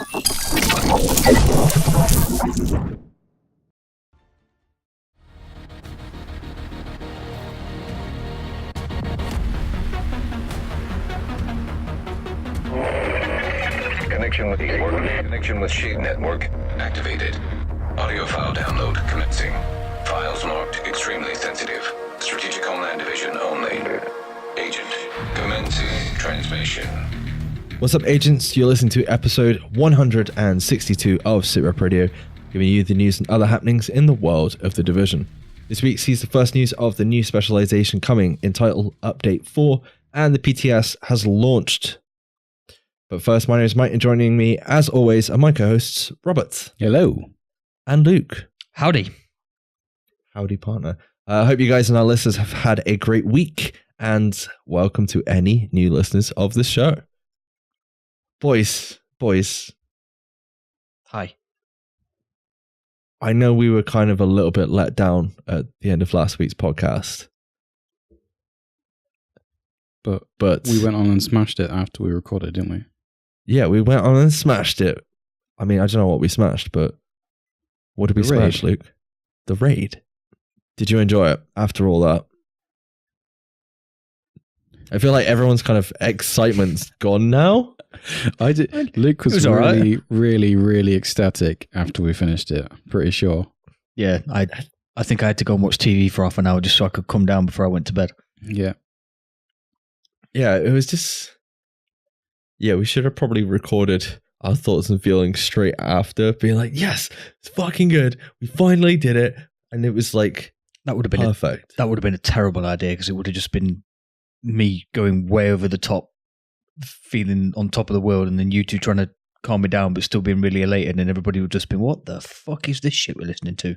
Connection with Shade Network activated. Audio file download commencing. Files marked extremely sensitive. Strategic Homeland Division only. Agent, commencing transmission. What's up, agents? You're listening to episode 162 of SITREPRadio, giving you the news and other happenings in the world of the Division. This week sees the first news of the new specialization coming, entitled Update 4, and the PTS has launched. But first, my name is Mike, and joining me, as always, are my co-hosts, Robert. Hello. And Luke. Howdy. Howdy, partner. I hope you guys and our listeners have had a great week, and welcome to any new listeners of the show. Boys. Hi. I know we were kind of a little bit let down at the end of last week's podcast. But we went on and smashed it after we recorded, didn't we? Yeah, we went on and smashed it. I mean, I don't know what we smashed, but what did we smash, Luke? The raid. Did you enjoy it after all that? I feel like everyone's kind of excitement's gone now. I did. Luke was really ecstatic after we finished it. Pretty sure. Yeah, I think I had to go and watch TV for half an hour just so I could come down before I went to bed. Yeah. Yeah, it was just... Yeah, we should have probably recorded our thoughts and feelings straight after, being like, yes, it's fucking good. We finally did it. And it was like, that would have been perfect. That would have been a terrible idea because it would have just been me going way over the top, feeling on top of the world, and then you two trying to calm me down but still being really elated, and everybody would just be, what the fuck is this shit we're listening to?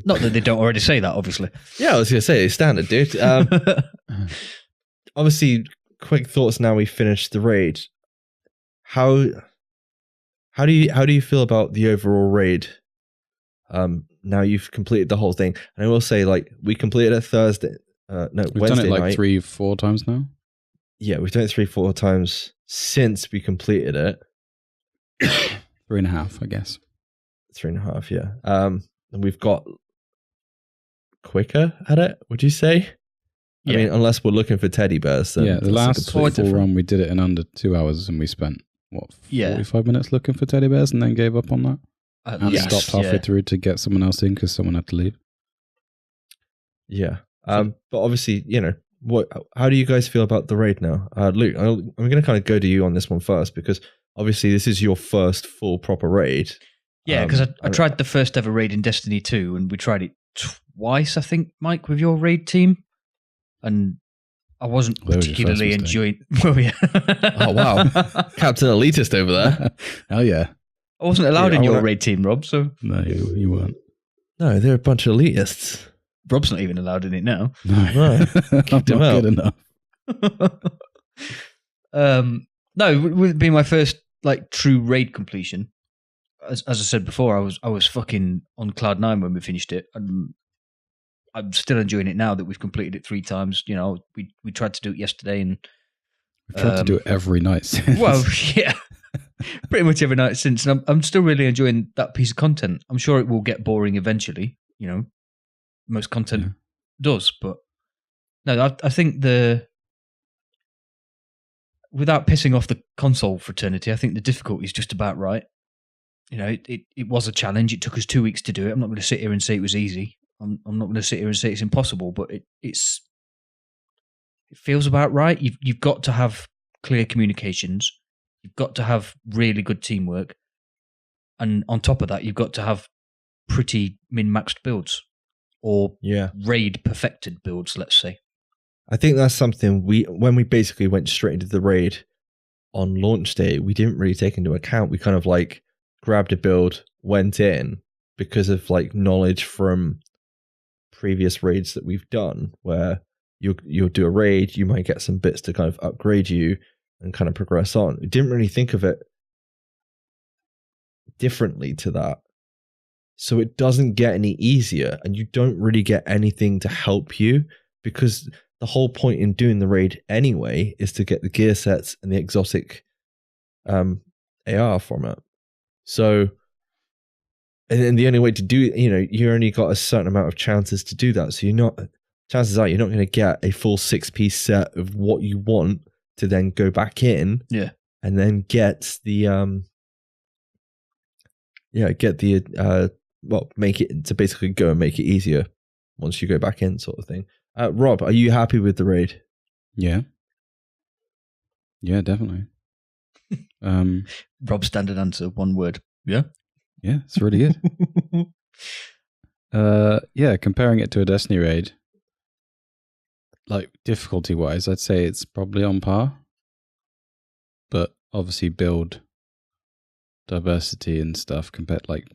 Not that they don't already say that, obviously. Yeah, I was going to say, it's standard, dude. Obviously, quick thoughts now we finished the raid. How do you feel about the overall raid? Now you've completed the whole thing. And I will say, like, we completed it Thursday. We've done it like night. 3-4 times now. Yeah, we've done it 3-4 times since we completed it. 3.5, I guess. 3.5, yeah. And we've got quicker at it, would you say? Yeah. I mean, unless we're looking for teddy bears. Then the last full run, we did it in under 2 hours, and we spent, 45 minutes looking for teddy bears, and then gave up on that. And stopped halfway through to get someone else in because someone had to leave. Yeah. But obviously, how do you guys feel about the raid now? Luke, I'm going to kind of go to you on this one first, because obviously this is your first full proper raid. Yeah, because I tried the first ever raid in Destiny 2, and we tried it twice, I think, Mike, with your raid team. And I wasn't particularly enjoying... Well, yeah. Oh, wow. Captain Elitist over there. Hell yeah. I wasn't allowed in your raid team, Rob, so... No, you weren't. No, they're a bunch of elitists. Rob's not even allowed in it now. No. I'm not good enough. No, with being my first true raid completion, as I said before, I was fucking on cloud 9 when we finished it, and I'm still enjoying it now that we've completed it 3 times. We tried to do it yesterday, and we've tried to do it every night since. Well, yeah, pretty much every night since. And I'm still really enjoying that piece of content. I'm sure it will get boring eventually. Most content does, but no, I think without pissing off the console fraternity, I think the difficulty is just about right. It was a challenge. It took us 2 weeks to do it. I'm not going to sit here and say it was easy. I'm not going to sit here and say it's impossible, but it feels about right. You've got to have clear communications. You've got to have really good teamwork, and on top of that, you've got to have pretty min-maxed builds or raid perfected builds. Let's say. I think that's something when we basically went straight into the raid on launch day, we didn't really take into account. We kind of grabbed a build, went in because of knowledge from previous raids that we've done, where you'll do a raid, you might get some bits to kind of upgrade you and kind of progress on. We didn't really think of it differently to that. So it doesn't get any easier, and you don't really get anything to help you, because the whole point in doing the raid anyway is to get the gear sets and the exotic AR from it. So, and then the only way to do it, you only got a certain amount of chances to do that. So chances are you're not going to get a full 6-piece set of what you want to then go back in. Yeah. And then get the, make it to basically go and make it easier once you go back in, sort of thing. Rob, are you happy with the raid? Yeah. Yeah, definitely. Rob's standard answer, one word. Yeah. Yeah, it's really good. Yeah, comparing it to a Destiny raid, like difficulty-wise, I'd say it's probably on par. But obviously build diversity and stuff compared, like,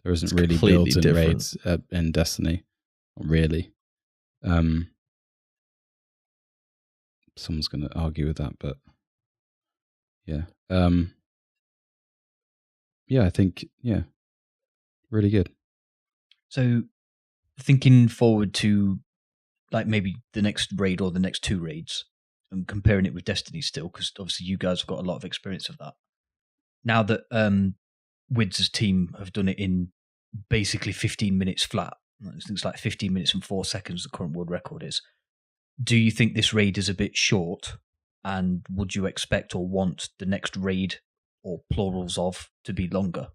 there isn't really builds and raids in Destiny. Not really. Someone's going to argue with that, but yeah. Yeah, I think, really good. So thinking forward to like maybe the next raid or the next 2 raids and comparing it with Destiny still, because obviously you guys have got a lot of experience of that. Now that Wids' team have done it in basically 15 minutes flat, it's like 15 minutes and 4 seconds the current world record is. Do you think this raid is a bit short? And would you expect or want the next raid or plurals of to be longer?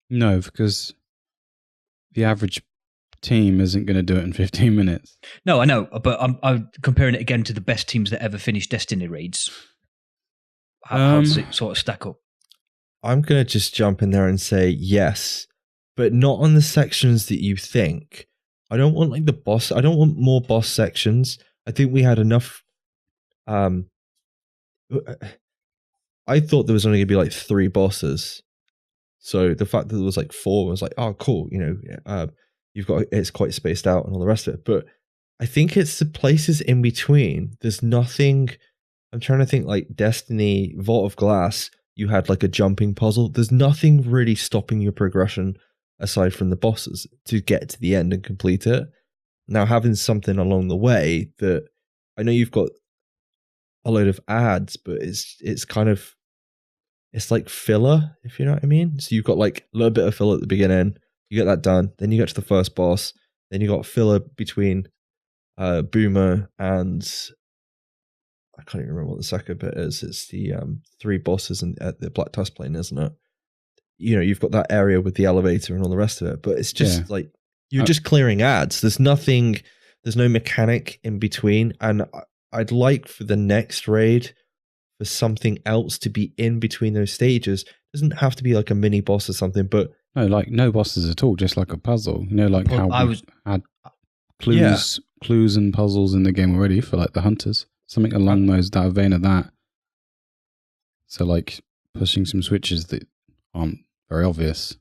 No, because the average team isn't going to do it in 15 minutes. No, I know, but I'm comparing it again to the best teams that ever finished Destiny raids. How does it sort of stack up? I'm going to just jump in there and say yes, but not on the sections that you think. I don't want like the boss. I don't want more boss sections. I think we had enough. I thought there was only going to be like 3 bosses. So the fact that there was like 4 was like, oh, cool. You've got, it's quite spaced out and all the rest of it. But I think it's the places in between. There's nothing. I'm trying to think like Destiny, Vault of Glass. You had like a jumping puzzle. There's nothing really stopping your progression aside from the bosses to get to the end and complete it. Now, having something along the way that I know you've got a load of ads, but it's kind of, it's like filler, if you know what I mean. So you've got like a little bit of filler at the beginning, you get that done, then you get to the first boss, then you got filler between Boomer and I can't even remember what the second bit is. It's the 3 bosses at the Black Tusk Plane, isn't it? You've got that area with the elevator and all the rest of it, but it's just like you're just clearing ads. There's nothing, there's no mechanic in between. And I'd like for the next raid for something else to be in between those stages. It doesn't have to be like a mini boss or something, but no, like no bosses at all, just like a puzzle. Like how we had clues and puzzles in the game already for like the hunters. Something along that vein of that. So like pushing some switches that aren't very obvious.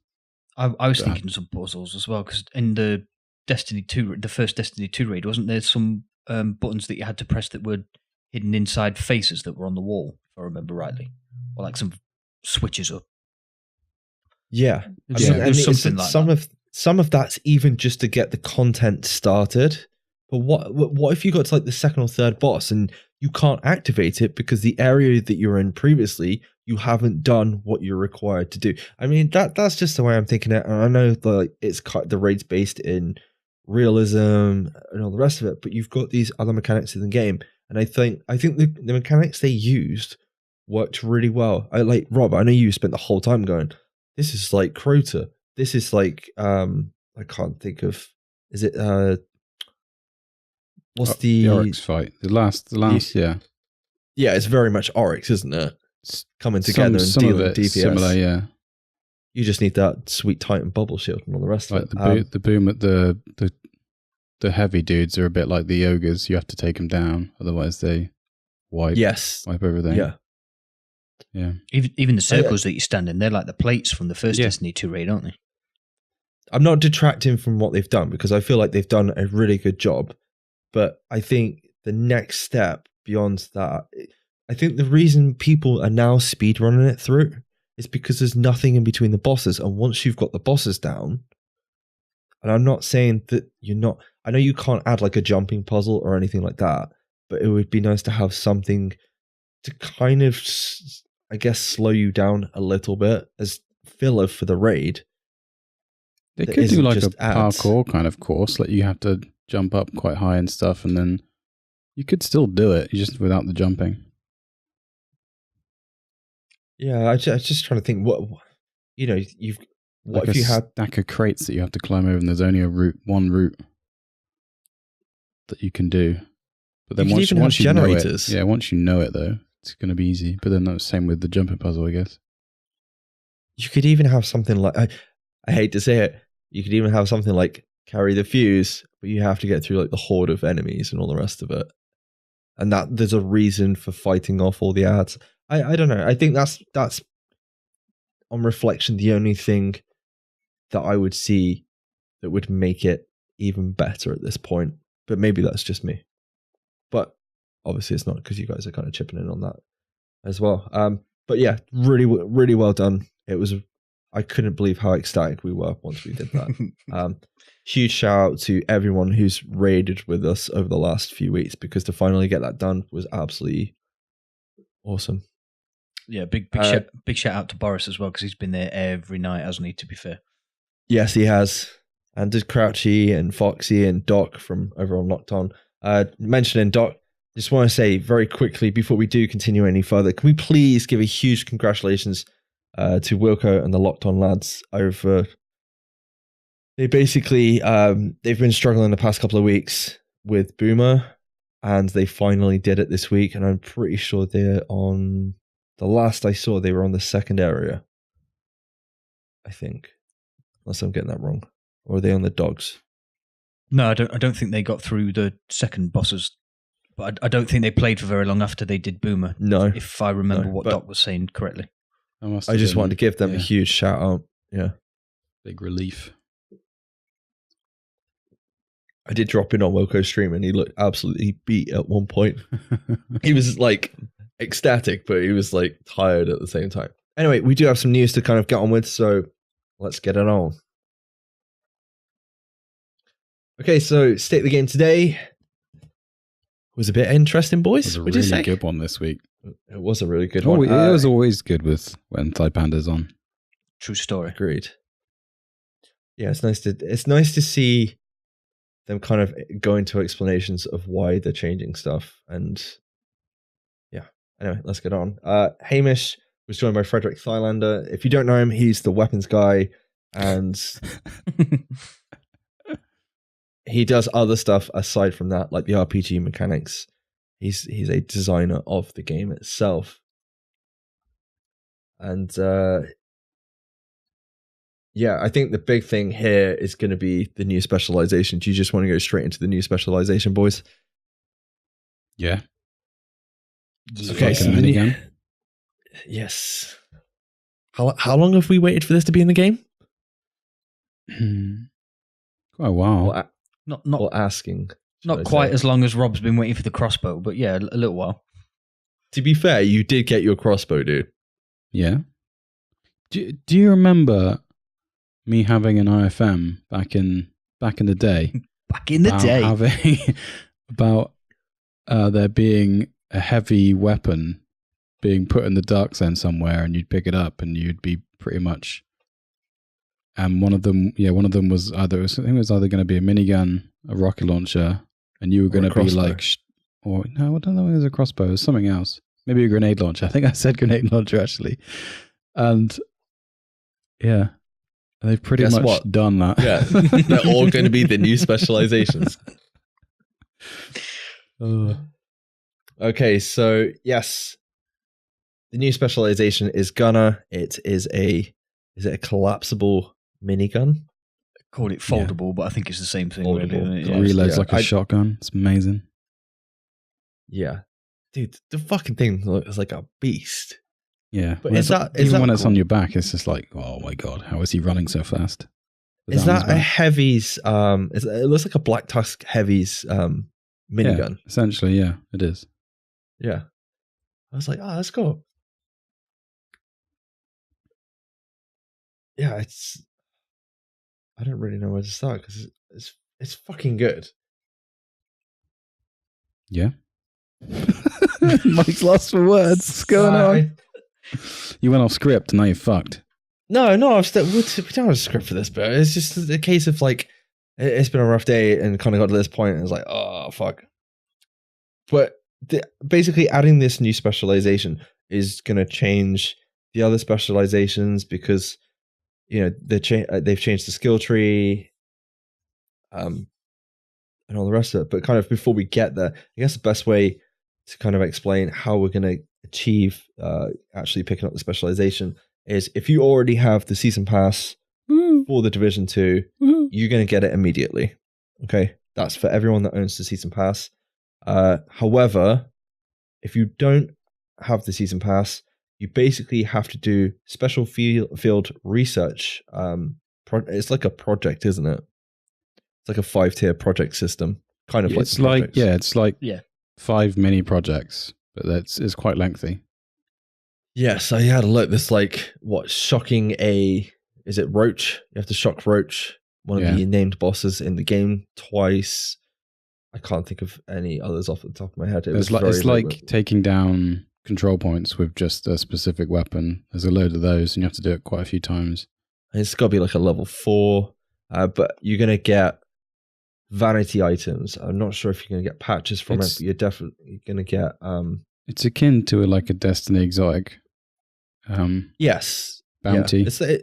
I was thinking some puzzles as well, because in the Destiny 2, the first Destiny 2 raid, wasn't there some buttons that you had to press that were hidden inside faces that were on the wall, if I remember rightly? Or like some switches up. Yeah. There's something like that. Some of that's even just to get the content started. But what if you got to like the second or third boss and you can't activate it because the area that you're in previously, you haven't done what you're required to do? I mean, that's just the way I'm thinking it. And I know that it's the raid's based in realism and all the rest of it, but you've got these other mechanics in the game. And I think the mechanics they used worked really well. I like Rob, I know you spent the whole time going, this is like Crota. This is like I can't think of, is it what's the Oryx fight? The last, yeah. Yeah, it's very much Oryx, isn't it? It's coming together and some dealing of it DPS. Similar, yeah. You just need that sweet Titan bubble shield and all the rest of it. The boom at the heavy dudes are a bit like the ogres. You have to take them down, otherwise they wipe everything. Yeah. Yeah. Even the circles that you stand in, they're like the plates from the first Destiny 2 raid, aren't they? I'm not detracting from what they've done because I feel like they've done a really good job. But I think the next step beyond that, I think the reason people are now speedrunning it through is because there's nothing in between the bosses. And once you've got the bosses down, and I'm not saying that I know you can't add like a jumping puzzle or anything like that, but it would be nice to have something to kind of I guess, slow you down a little bit as filler for the raid. They that could do isn't like a just ads. parkour kind of course, like you have to jump up quite high and stuff, and then you could still do it, just without the jumping. Yeah, I just trying to think what you've what Like if a you had stack of crates that you have to climb over, and there's only one route that you can do. But then You could even once have you know it, generators. once you know it though, it's going to be easy. But then that's the same with the jumping puzzle, I guess. you could even have something like I hate to say it, you could even have something like carry the fuse, but you have to get through like the horde of enemies and all the rest of it. And that there's a reason for fighting off all the ads. I don't know. I think that's on reflection the only thing that I would see that would make it even better at this point. But maybe that's just me. But obviously it's not, because you guys are kind of chipping in on that as well. But yeah, really, really well done. I couldn't believe how ecstatic we were once we did that. Huge shout out to everyone who's raided with us over the last few weeks, because to finally get that done was absolutely awesome. Yeah, big shout out to Boris as well, because he's been there every night, hasn't he, to be fair? Yes, he has. And there's Crouchy and Foxy and Doc from over on Locked On. Mentioning Doc, just want to say very quickly before we do continue any further, can we please give a huge congratulations to Wilco and the Locked On lads over. They basically they've been struggling the past couple of weeks with Boomer, and they finally did it this week. And I'm pretty sure they're on. The last I saw, they were on the second area, I think, unless I'm getting that wrong. Or are they on the dogs? No, I don't think they got through the second bosses. But I don't think they played for very long after they did Boomer. No, if I remember what Doc was saying correctly. I just wanted to give them a huge shout out. Yeah, big relief. I did drop in on Wilco's stream, and he looked absolutely beat at one point. He was like ecstatic, but he was like tired at the same time. Anyway, we do have some news to kind of get on with, so let's get it on. Okay, so state of the game today was a bit interesting, boys. It was a really good one this week. It was a really good one. It was always good when Thylander's on. True story. Agreed. Yeah, it's nice to see them kind of go into explanations of why they're changing stuff. And yeah, anyway, let's get on. Hamish was joined by Frederick Thylander. If you don't know him, he's the weapons guy, and he does other stuff aside from that, like the RPG mechanics. He's a designer of the game itself. And yeah, I think the big thing here is going to be the new specialization. Do you just want to go straight into the new specialization, boys? Yeah. Okay, so again. Yes. How long have we waited for this to be in the game? Quite a while. Not asking. Not quite as long as Rob's been waiting for the crossbow, but yeah, a little while. To be fair, you did get your crossbow, dude. Yeah. Do you remember me having an IFM back in the day? Back in the day. About there being a heavy weapon being put in the dark zone somewhere, and you'd pick it up and you'd be pretty much. And one of them was either going to be a minigun, a rocket launcher, and you were going to be like, or no, I don't know. It was a crossbow. It was something else. Maybe a grenade launcher. I think I said grenade launcher actually. And yeah, they've pretty much done that. Yeah, they're all going to be the new specializations. Okay, so yes, the new specialization is Gunner. It is it a collapsible minigun? I called it foldable, but I think it's the same thing. Really, it reloads like a shotgun. It's amazing. Yeah, dude, the fucking thing looks like a beast. Yeah, but even when it's on your back, it's just like, oh my god, how is he running so fast? Is that a Heavy's? It looks like a Black Tusk Heavy's minigun. Yeah, essentially, yeah, it is. Yeah, I was like, oh, that's cool. Yeah, I don't really know where to start because it's fucking good. Yeah. Mike's lost for words. What's going on? You went off script and now you're fucked. No, we don't have a script for this, but it's just a case of like, it's been a rough day and kind of got to this point and it's like, oh, fuck. But basically adding this new specialization is going to change the other specializations because, you know, they've changed the skill tree and all the rest of it. But kind of before we get there, I guess the best way to kind of explain how we're going to achieve actually picking up the specialization is if you already have the season pass for the Division 2, you're going to get it immediately. Okay, that's for everyone that owns the season pass. However, if you don't have the season pass, you basically have to do special field research. It's like a project, isn't it? It's like a 5-tier project system, kind of It's like 5 mini projects, but it's quite lengthy. Yes, I had a look. This shocking is it Roach? You have to shock Roach, one of the named bosses in the game, twice. I can't think of any others off the top of my head. It's like taking down control points with just a specific weapon. There's a load of those, and you have to do it quite a few times. It's got to be like a level 4, but you're going to get vanity items. I'm not sure if you're going to get patches from it, but you're definitely going to get... It's akin to a Destiny exotic. Yes. Bounty. Yeah.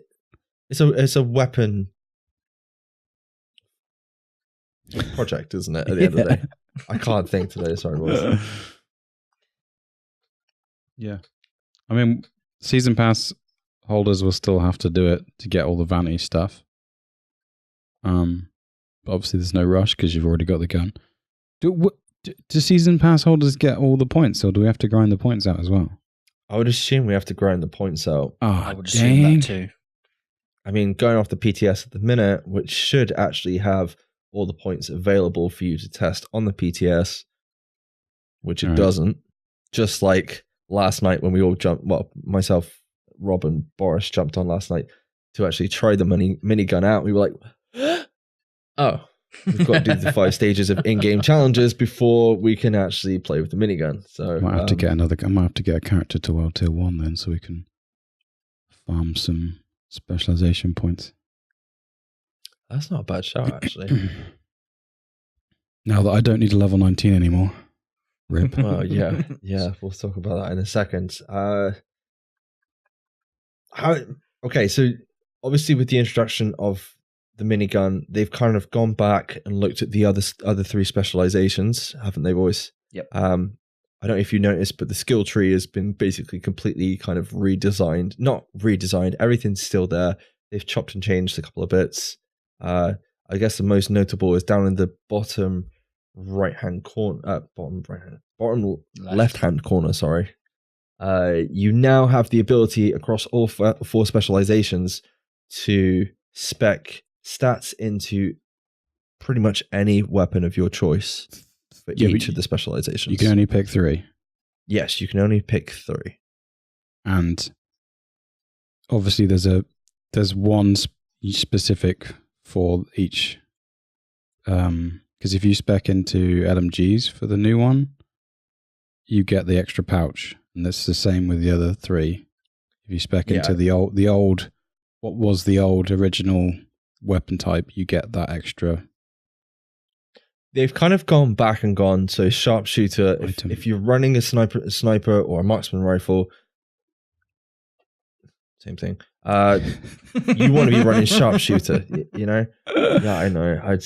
It's a weapon project, isn't it? At the end of the day, I can't think today. Sorry, boys. Yeah, I mean, season pass holders will still have to do it to get all the vanity stuff. But obviously, there's no rush because you've already got the gun. Do season pass holders get all the points, or do we have to grind the points out as well? I would assume we have to grind the points out. Oh, I would assume that too. I mean, going off the PTS at the minute, which should actually have all the points available for you to test on the PTS, which it doesn't. Just like last night when we all jumped, myself, Rob and Boris jumped on last night to actually try the minigun out. We were like, oh, we've got to do the 5 stages of in-game challenges before we can actually play with the minigun. So I might have to get I might have to get a character to World Tier 1 then, so we can farm some specialization points. That's not a bad shout, actually. Now that I don't need a level 19 anymore. Rip. Well, yeah, we'll talk about that in a second. Okay, so obviously with the introduction of the minigun, they've kind of gone back and looked at the other 3 specializations, haven't they, boys? Yep. I don't know if you noticed, but the skill tree has been basically completely kind of redesigned. Not redesigned, everything's still there. They've chopped and changed a couple of bits. I guess the most notable is down in the bottom right-hand corner, bottom left-hand corner, sorry. You now have the ability across all 4 specializations to spec stats into pretty much any weapon of your choice for each of the specializations. You can only pick 3. Yes, you can only pick 3. And obviously there's one specific for each. Because if you spec into LMGs for the new one, you get the extra pouch. And that's the same with the other 3. If you spec into the old, what was the old original weapon type, you get that extra. They've kind of gone back and gone, so sharpshooter, if you're running a sniper or a marksman rifle, same thing. You want to be running sharpshooter, you know? Yeah, I know.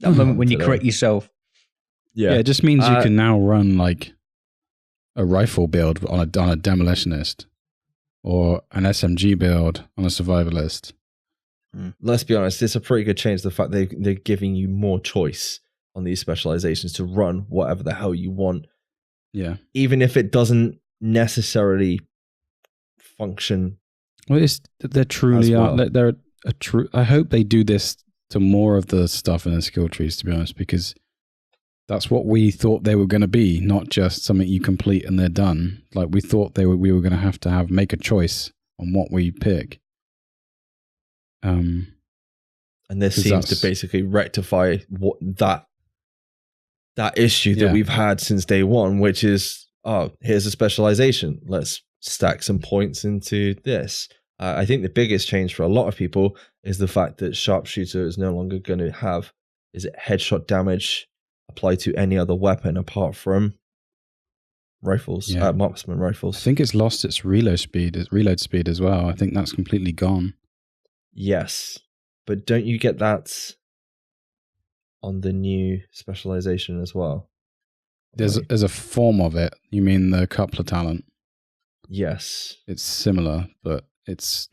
That moment when you correct yourself. Yeah, it just means you can now run like a rifle build on a demolitionist or an SMG build on a survivalist. Let's be honest, it's a pretty good change. The fact they're giving you more choice on these specializations to run whatever the hell you want. Yeah. Even if it doesn't necessarily function. Well, they're truly they're a true. I hope they do this to more of the stuff in the skill trees, to be honest, because that's what we thought they were going to be, not just something you complete and they're done. Like we thought we were going to have make a choice on what we pick. And this seems to basically rectify what that issue that we've had since day one, which is, here's a specialization. Let's stack some points into this. I think the biggest change for a lot of people is the fact that sharpshooter is no longer going to have headshot damage applied to any other weapon apart from rifles, marksman rifles. I think it's lost its reload speed as well. I think that's completely gone. Yes, but don't you get that on the new specialization as well? There's a form of it. You mean the coupler talent? Yes, it's similar, but it's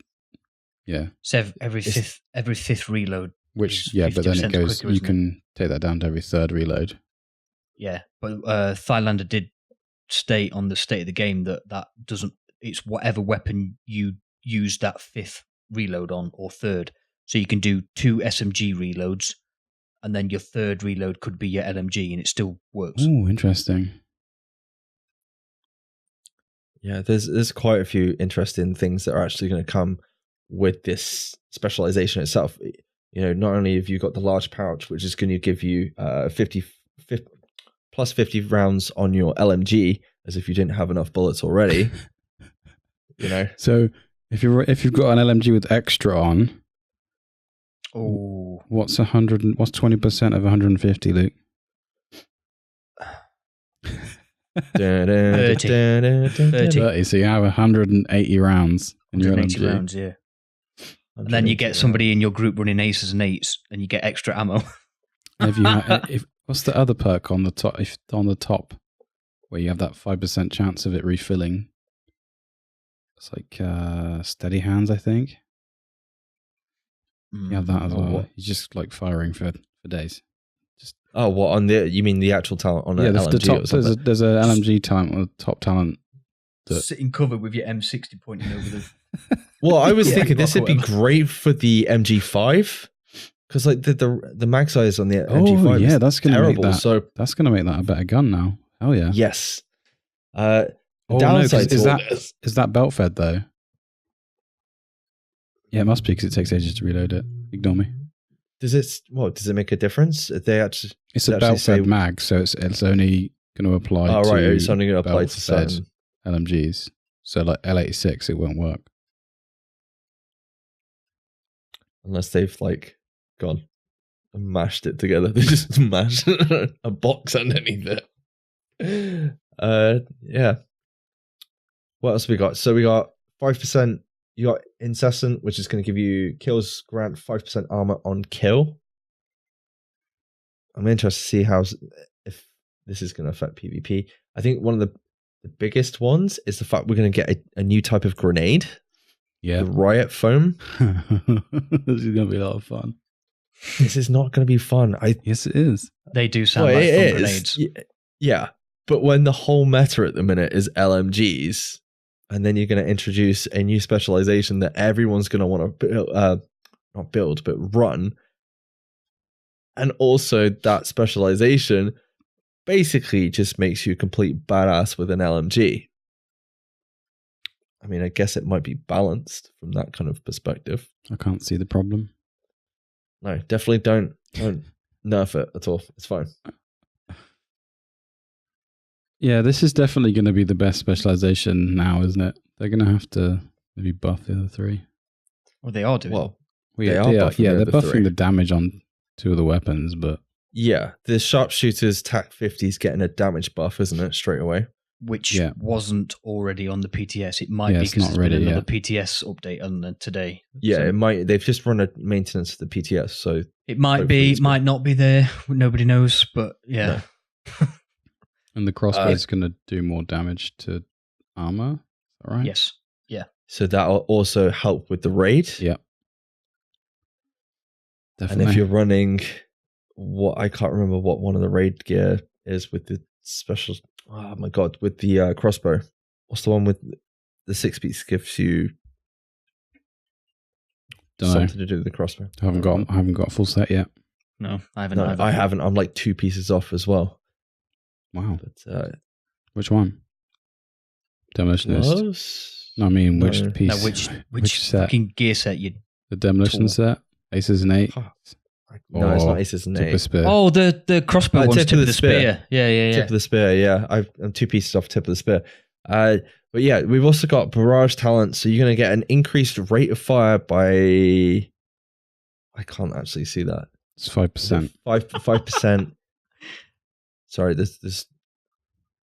So every fifth reload. Which but then it goes. You can take that down to every third reload. Yeah, but Thylander did state on the state of the game that doesn't. It's whatever weapon you use that fifth reload on or third. So you can do 2 SMG reloads, and then your third reload could be your LMG, and it still works. Oh, interesting. Yeah, there's quite a few interesting things that are actually going to come with this specialization itself. You know, not only have you got the large pouch, which is going to give you 50 plus 50 rounds on your LMG, as if you didn't have enough bullets already. You know, so if you've got an LMG with extra on, what's 100? What's 20% of 150, Luke? 30. So you have 180 rounds in your LMG. Rounds, yeah. And then you get somebody in your group running aces and eights, and you get extra ammo. What's the other perk on the top? If on the top, where you have that 5% chance of it refilling, it's like steady hands, I think. You have that as well. You're just like firing for days. What on the? You mean the actual talent on an LMG? The top. There's a LMG talent or top talent. Sitting covered with your M60 pointing over the. Well, I was thinking this would be great for the MG5 because like the mag size on the MG5 is that's gonna terrible. Make that, so that's going to make that a better gun now. Hell yeah. Yes. Downside is that belt fed though? Yeah, it must be because it takes ages to reload it. Ignore me. Does it make a difference? It's a belt fed mag, so it's only going to apply. Oh right, it's only going to apply to certain LMGs. So like L86, it won't work unless they've like gone and mashed it together. They just mashed a box underneath it. Yeah. What else we got? So we got 5%. You got incessant, which is going to give you kills grant 5% armor on kill. I'm interested to see if this is going to affect PvP. I think one of the biggest ones is the fact we're going to get a new type of grenade. Yeah, the riot foam. This is going to be a lot of fun. This is not going to be fun. Yes, it is. They do sound like fun grenades. Yeah, but when the whole meta at the minute is LMGs, and then you're going to introduce a new specialization that everyone's going to want to not build, but run. And also that specialization basically just makes you a complete badass with an LMG. I mean, I guess it might be balanced from that kind of perspective. I can't see the problem. No, definitely don't nerf it at all. It's fine. Yeah, this is definitely going to be the best specialization now, isn't it? They're going to have to maybe buff the other three. Well, they are doing. Well, they're buffing the damage on 2 of the weapons, but yeah, the sharpshooter's TAC 50 is getting a damage buff, isn't it? Straight away, which wasn't already on the PTS. It might be because there's been another PTS update on today. Yeah, it might. They've just run a maintenance to the PTS, so it might be, it might not be there. Nobody knows, but yeah. No. And the crossbow is going to do more damage to armor, all right? Yes. Yeah. So that'll also help with the raid. Yeah. Definitely. And if you're running I can't remember what one of the raid gear is with the special. Oh my god, with the crossbow. What's the one with the 6-piece gives you something to do with the crossbow? I haven't got a full set yet. No, I haven't. No, I haven't. I'm like 2 pieces off as well. Wow. But, which one? Demolitionist. No, I mean which piece? No, which set? Fucking gear set you? The demolition set. Aces and 8. No, it's not aces and 8. Tip of spear. Oh, the crossbow one's tip of the spear. Yeah. Tip of the spear. Yeah, I'm 2 pieces off tip of the spear. But yeah, we've also got barrage talent, so you're going to get an increased rate of fire by. I can't actually see that. It's 5%. 5%. Sorry, this.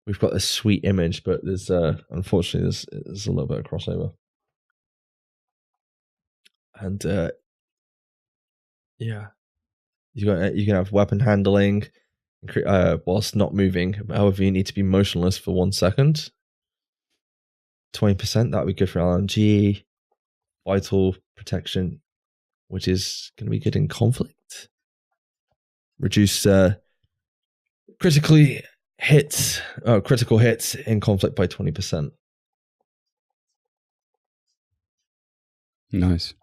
We've got this sweet image, but there's unfortunately there's a little bit of crossover. And yeah, you can have weapon handling whilst not moving. However, you need to be motionless for 1 second. 20%, that would be good for LMG. Vital protection, which is going to be good in conflict. Reduce critical hits in conflict by 20%. Nice.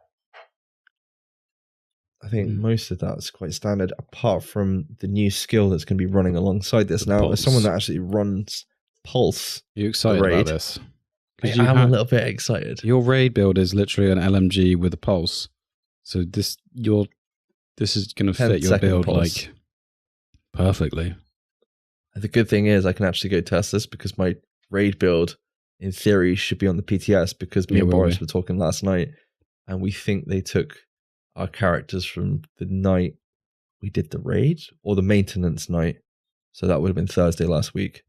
I think most of that's quite standard, apart from the new skill that's going to be running alongside this. Now, as someone that actually runs Pulse, you excited about this? I am a little bit excited. Your raid build is literally an LMG with a pulse, so this is going to fit your build pulse. Like perfectly. The good thing is I can actually go test this because my raid build, in theory, should be on the PTS because me and Boris were talking last night, and we think they took our characters from the night we did the raid or the maintenance night. So that would have been Thursday last week.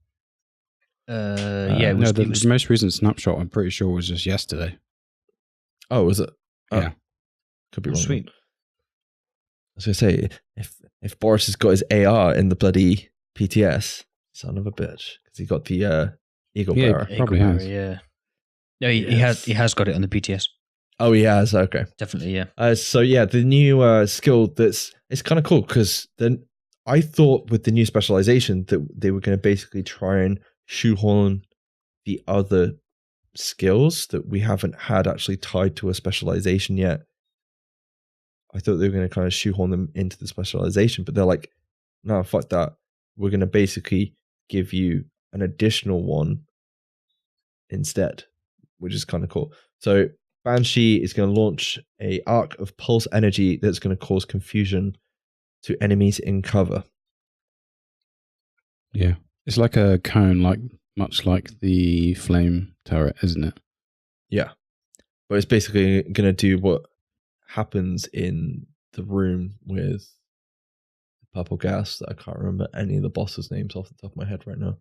The most recent snapshot, I'm pretty sure, was just yesterday. Oh, was it? Oh, yeah. Could be wrong. Sweet. I was going to say, if Boris has got his AR in the bloody PTS, son of a bitch, because he got the Eagle Bearer. He probably has. Yeah. No, he has got it on the PTS. Oh, he has. Okay, definitely. Yeah. So yeah, the new skill it's kind of cool because then I thought with the new specialization that they were going to basically try and shoehorn the other skills that we haven't had actually tied to a specialization yet. I thought they were going to kind of shoehorn them into the specialization, but they're like, no, fuck that. We're going to basically give you an additional one instead, which is kind of cool. So Banshee is going to launch a arc of pulse energy that's going to cause confusion to enemies in cover. Yeah. It's like a cone, much like the flame turret, isn't it? Yeah. But it's basically going to do what happens in the room with purple gas that I can't remember any of the bosses' names off the top of my head right now.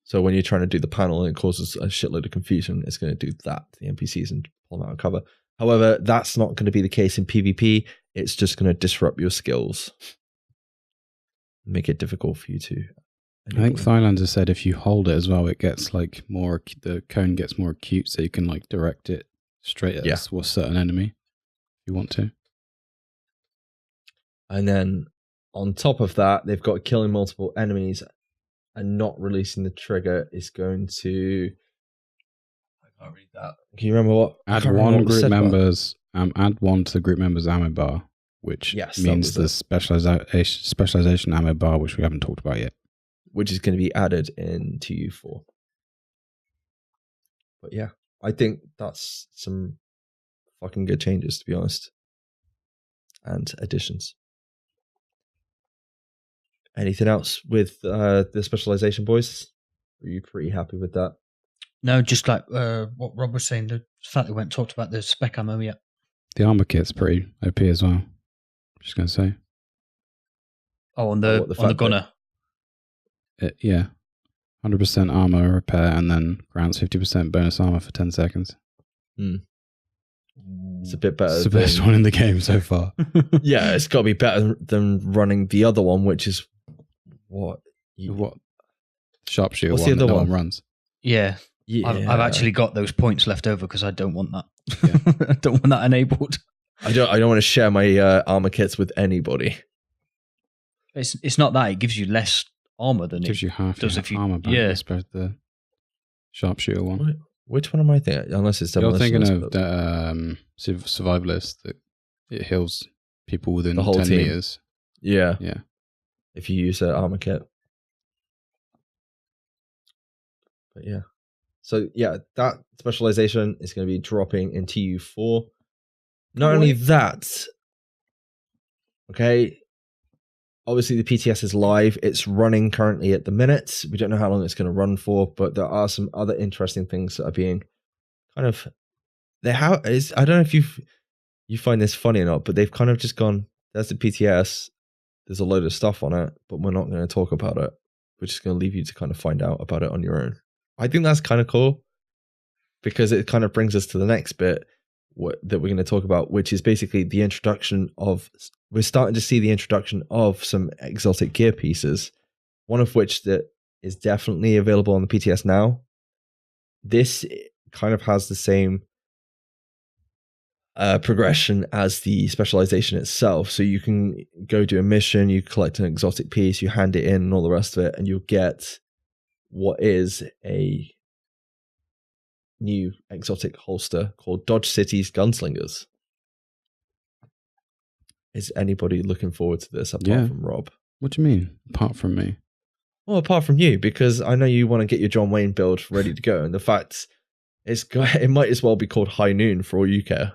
So when you're trying to do the panel and it causes a shitload of confusion, it's going to do that to the NPCs and pull them out of cover. However, that's not going to be the case in PvP. It's just going to disrupt your skills. Make it difficult for you to... I think Thylander said if you hold it as well, it gets like more... The cone gets more acute, so you can like direct it straight at a certain enemy if you want to. And then on top of that, they've got killing multiple enemies and not releasing the trigger is going to... I can't read that. Can you remember what? Add one group members. Add one to the group members ammo bar, which means the specialization ammo bar, which we haven't talked about yet. Which is going to be added in TU4. But yeah, I think that's some fucking good changes, to be honest. And additions. Anything else with the specialization, boys? Are you pretty happy with that? No, just like what Rob was saying, the fact that we went talked about the spec ammo yet. The armor kit's pretty OP as well. Just going to say. Oh, on the gunner. Yeah. 100% armor repair and then grants 50% bonus armor for 10 seconds. It's a bit better. It's the best one in the game so far. Yeah, it's got to be better than running the other one, which is what? Sharpshooter. What's one the other that one? No one runs. Yeah. I've actually got those points left over because I don't want that. Yeah. I don't want that enabled. I don't want to share my armor kits with anybody. It's not that. It gives you less armor than it gives you half does if you armor back. Yeah. Compared to the sharpshooter one. Which one am I thinking? Unless it's you're thinking of the survivalist that it heals people within the whole 10 team. meters. Yeah. Yeah. If you use an armor kit. But yeah. So yeah, that specialization is going to be dropping in TU4. Not only that, okay, obviously the PTS is live. It's running currently at the minute. We don't know how long it's going to run for, but there are some other interesting things that are being kind of. I don't know if you find this funny or not, but they've kind of just gone. There's the PTS. There's a load of stuff on it, but we're not going to talk about it. We're just going to leave you to kind of find out about it on your own. I think that's kind of cool because it kind of brings us to the next bit that we're going to talk about, which is basically the introduction of. We're starting to see the introduction of some exotic gear pieces, one of which that is definitely available on the PTS now. This kind of has the same progression as the specialization itself. So you can go do a mission, you collect an exotic piece, you hand it in and all the rest of it, and you'll get what is a new exotic holster called Dodge City's Gunslingers. Is anybody looking forward to this apart from Rob? What do you mean, apart from me? Well, apart from you, because I know you want to get your John Wayne build ready to go, and the fact it might as well be called High Noon for all you care.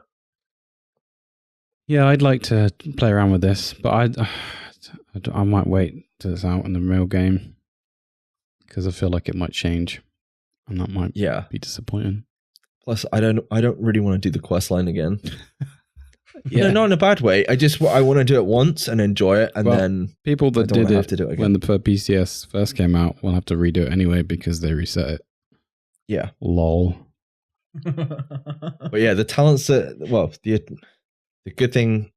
Yeah, I'd like to play around with this, but I might wait till it's out in the real game because I feel like it might change, and that might be disappointing. Plus, I don't really want to do the quest line again. No, not in a bad way. I want to do it once and enjoy it, and then people that did have to do it again. When the PCS first came out will have to redo it anyway because they reset it. Yeah. Lol. But yeah, the talents the good thing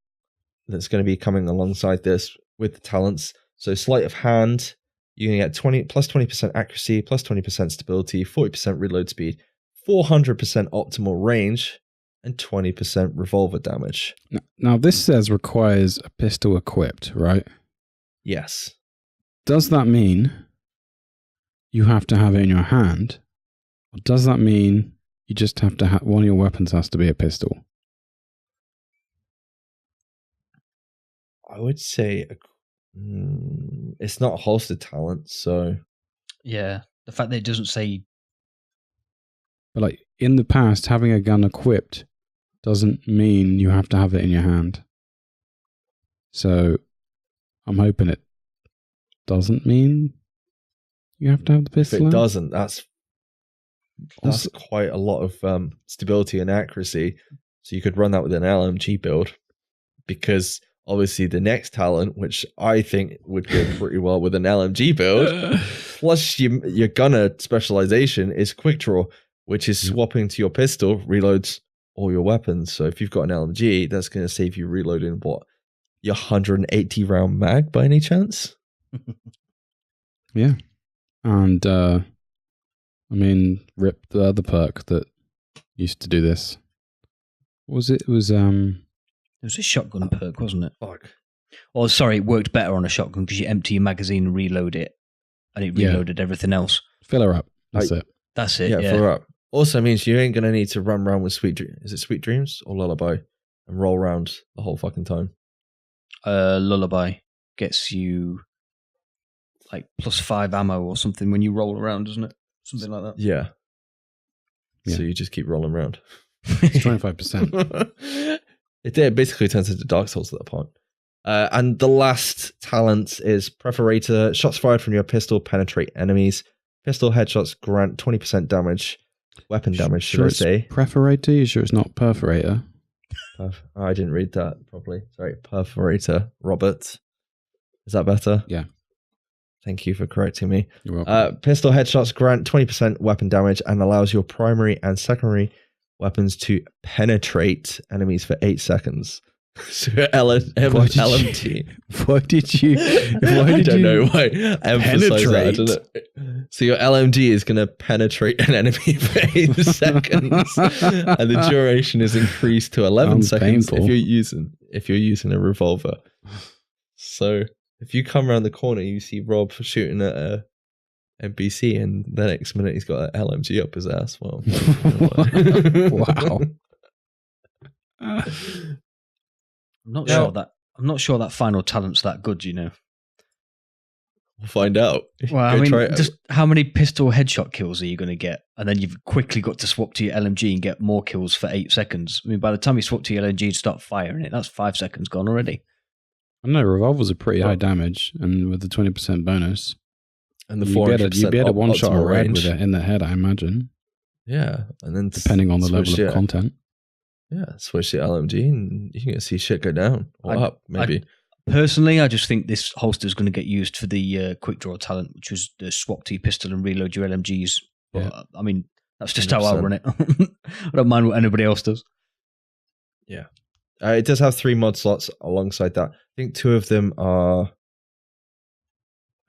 that's going to be coming alongside this with the talents. So sleight of hand, you're going to get plus 20% accuracy, plus 20% stability, 40% reload speed, 400% optimal range, and 20% revolver damage. Now, this says requires a pistol equipped, right? Yes. Does that mean you have to have it in your hand? Or does that mean you just have to have one of your weapons has to be a pistol? I would say it's not a holster talent, so... Yeah, the fact that it doesn't say... But like in the past, having a gun equipped doesn't mean you have to have it in your hand. So I'm hoping it doesn't mean you have to have the pistol. If it doesn't, that's quite a lot of stability and accuracy. So you could run that with an LMG build, because obviously the next talent, which I think would go pretty well with an LMG build, plus your gunner specialization is quick draw, which is swapping to your pistol, reloads all your weapons. So if you've got an LMG, that's going to save you reloading your 180 round mag by any chance? Yeah. And I mean, rip the other perk that used to do this. What was it? It was a shotgun perk, wasn't it? Fuck. Oh, sorry, it worked better on a shotgun because you empty your magazine and reload it, and it reloaded everything else. Fill her up. That's it. That's it. Yeah, fill her up. Also means you ain't going to need to run around with Is it Sweet Dreams or Lullaby and roll around the whole fucking time? Lullaby gets you like +5 ammo or something when you roll around, doesn't it? Something like that. Yeah. So you just keep rolling around. It's 25%. It basically turns into Dark Souls at that point. And the last talent is Perforator. Shots fired from your pistol penetrate enemies. Pistol headshots grant 20% damage. Weapon damage, should I say. Perforator? You sure it's not Perforator? I didn't read that properly. Sorry, Perforator. Robert. Is that better? Yeah. Thank you for correcting me. You're welcome. Pistol headshots grant 20% weapon damage and allows your primary and secondary weapons to penetrate enemies for 8 seconds. So LMG. Why did you? I don't know why. Emphasize that. So your LMG is going to penetrate an enemy for 8 seconds, and the duration is increased to 11 seconds if you're using a revolver. So if you come around the corner, you see Rob shooting at a NPC, and the next minute he's got an LMG up his ass. Well, wow. I'm not sure that final talent's that good, you know. We'll find out. Well, I mean, just how many pistol headshot kills are you going to get? And then you've quickly got to swap to your LMG and get more kills for 8 seconds. I mean, by the time you swap to your LMG and start firing it, that's 5 seconds gone already. I know revolvers are pretty high damage, and with the 20% bonus, And the you'd be 400% able to one shot a optimal red range. with it in the head, I imagine, Yeah, and then depending on the level of content. Yeah, switch to LMG, and you can see shit go down or up, maybe. Personally, I just think this holster is going to get used for the quick draw talent, which was the swap T pistol and reload your LMGs. But, Yeah. I mean, that's just 100%. how I run it. I don't mind what anybody else does. Yeah. It does have 3 mod slots alongside that. I think 2 of them are,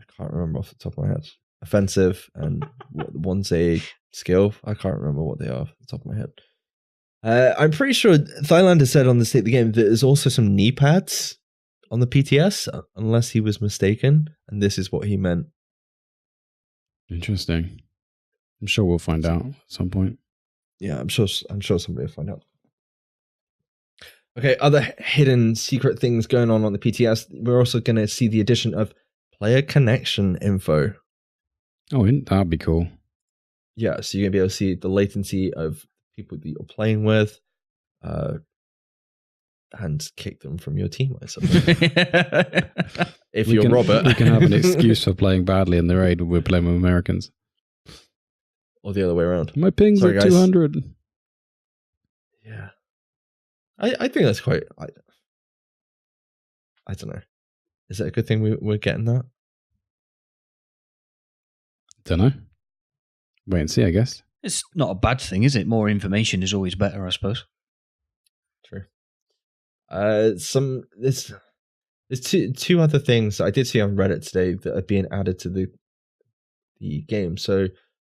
I can't remember off the top of my head, offensive, and one's a skill. I can't remember what they are off the top of my head. I'm pretty sure Thylander said on the state of the game that there's also some knee pads on the PTS, unless he was mistaken, and this is what he meant. Interesting. I'm sure we'll find out at some point. Yeah, I'm sure somebody will find out. Okay, other hidden secret things going on the PTS. We're also going to see the addition of player connection info. Oh, that'd be cool. Yeah, so you're going to be able to see the latency of people that you're playing with, and kick them from your team, I suppose. If you're Robert. We can have an excuse for playing badly in the raid when we're playing with Americans. Or the other way around. My ping's Sorry, at guys. 200. Yeah. I think that's quite... I don't know. Is it a good thing we're getting that? Don't know. Wait and see, I guess. It's not a bad thing, is it? More information is always better, I suppose. True. There's two other things I did see on Reddit today that are being added to the game. So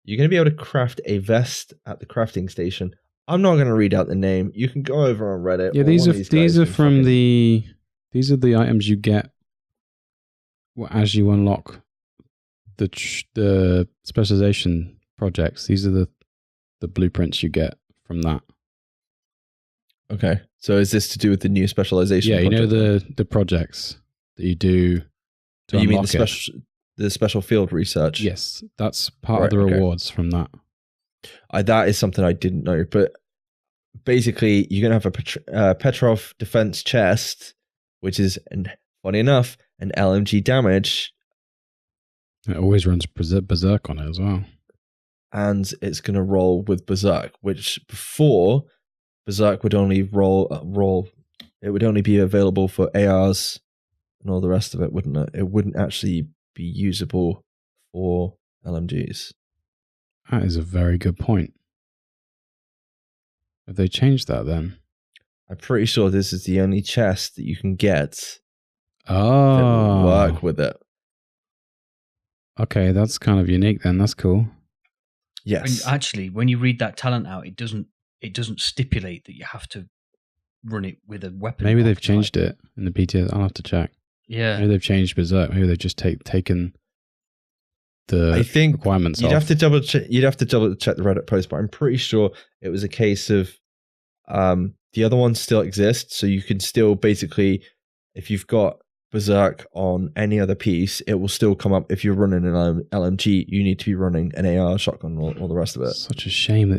you're going to be able to craft a vest at the crafting station. I'm not going to read out the name. You can go over on Reddit. Yeah, these are the items you get as you unlock the specialization projects. These are the blueprints you get from that. Okay, so is this to do with the new specialization? Yeah, you know project? the projects that you do. To You mean unlock the special field research? Yes, that's part of the rewards from that. That is something I didn't know, but basically you're going to have a Petrov defense chest, which is, funny enough, an LMG damage. It always runs berserk on it as well. And it's going to roll with berserk, which before berserk would only roll. It would only be available for ARs and all the rest of it, wouldn't it? It wouldn't actually be usable for LMGs. That is a very good point. Have they changed that then? I'm pretty sure this is the only chest that you can get that Oh, will work with it. Okay, that's kind of unique then. That's cool. Yes. When you read that talent out, it doesn't stipulate that you have to run it with a weapon. Maybe they've changed it in the PTS. I'll have to check. Yeah. Maybe they've changed berserk. Maybe they've just taken the I think requirements you'd off. have to double check. You'd have to double check the Reddit post, but I'm pretty sure it was a case of the other ones still exist, so you can still basically, if you've got berserk on any other piece, it will still come up. If you're running an LMG, you need to be running an AR, shotgun, all the rest of it. Such a shame that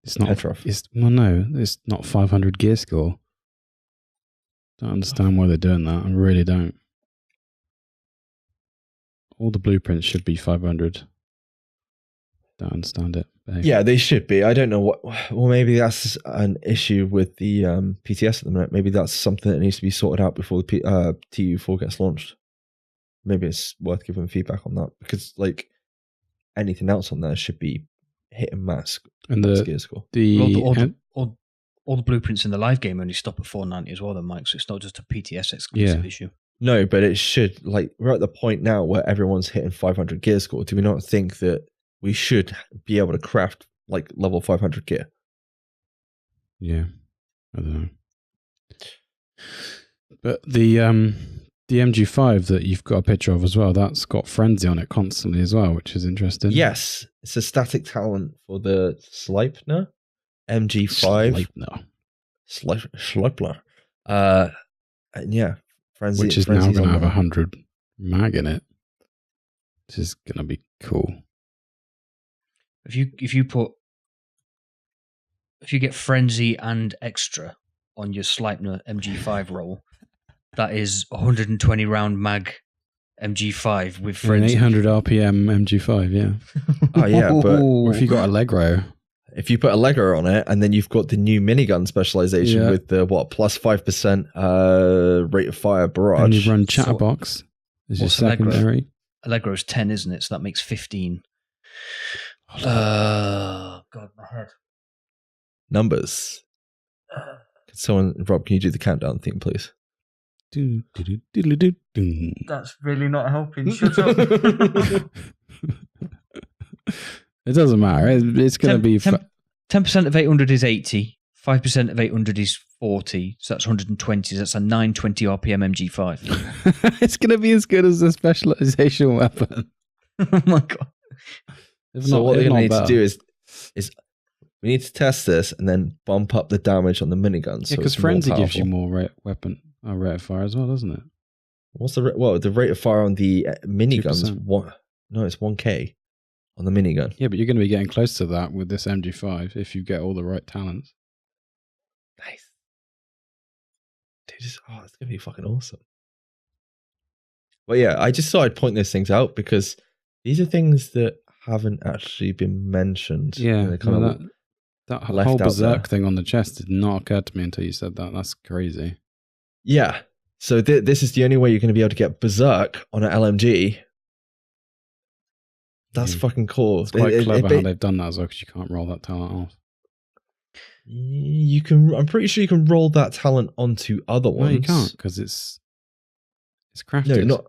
it's not. Petrov. It's not 500 gear score. Don't understand why they're doing that. I really don't. All the blueprints should be 500. Don't understand it. But hey. Yeah, they should be. I don't know what. Well, maybe that's an issue with the PTS at the minute. Maybe that's something that needs to be sorted out before the TU4 gets launched. Maybe it's worth giving feedback on that, because like anything else on there should be hit and mask And gear score. All the blueprints in the live game only stop at 490 as well, then, Mike. So it's not just a PTS exclusive issue. No, but it should. Like, we're at the point now where everyone's hitting 500 gear score. Do we not think that we should be able to craft like level 500 gear? Yeah, I don't know. But the MG5 that you've got a picture of as well, that's got frenzy on it constantly as well, which is interesting. Yes, it's a static talent for the Sleipner MG5. Sleipner. And yeah, frenzy, which is now frenzy's going to on have there. 100 mag in it. This is going to be cool. If you get frenzy and extra on your Sleipner MG5 roll, That is 120 round mag MG5 with An frenzy. 800 RPM MG5, yeah. Oh, yeah, but Or if you got Allegro. if you put a Lego on it, and then you've got the new minigun specialization Yeah. with the plus 5% rate of fire barrage. And you run Chatterbox as your what's Allegro? secondary. Allegro's 10, isn't it? So that makes 15. God, my head. Numbers. Rob, can you do the countdown theme, please? That's really not helping. Shut up. It doesn't matter. It's going to be... 10% of 800 is 80. 5% of 800 is 40. So that's 120. That's a 920 RPM MG5. It's going to be as good as the specialization weapon. Oh my God. So what we're going to need to do is we need to test this and then bump up the damage on the minigun. Yeah, because Frenzy gives you more rate of fire as well, doesn't it? What's the the rate of fire on the miniguns? 2%. It's 1k on the minigun. Yeah, but you're going to be getting close to that with this MG5 if you get all the right talents. Nice. Dude, it's going to be fucking awesome. But yeah, I just thought I'd point those things out because these are things that haven't actually been mentioned. Yeah, that left whole out berserk there. thing on the chest did not occur to me until you said that. That's crazy. Yeah. So this is the only way you're going to be able to get berserk on an LMG. That's fucking cool. It's quite clever how they've done that as well because you can't roll that talent off. You can. I'm pretty sure you can roll that talent onto other ones. No, you can't because it's crafted. No, not.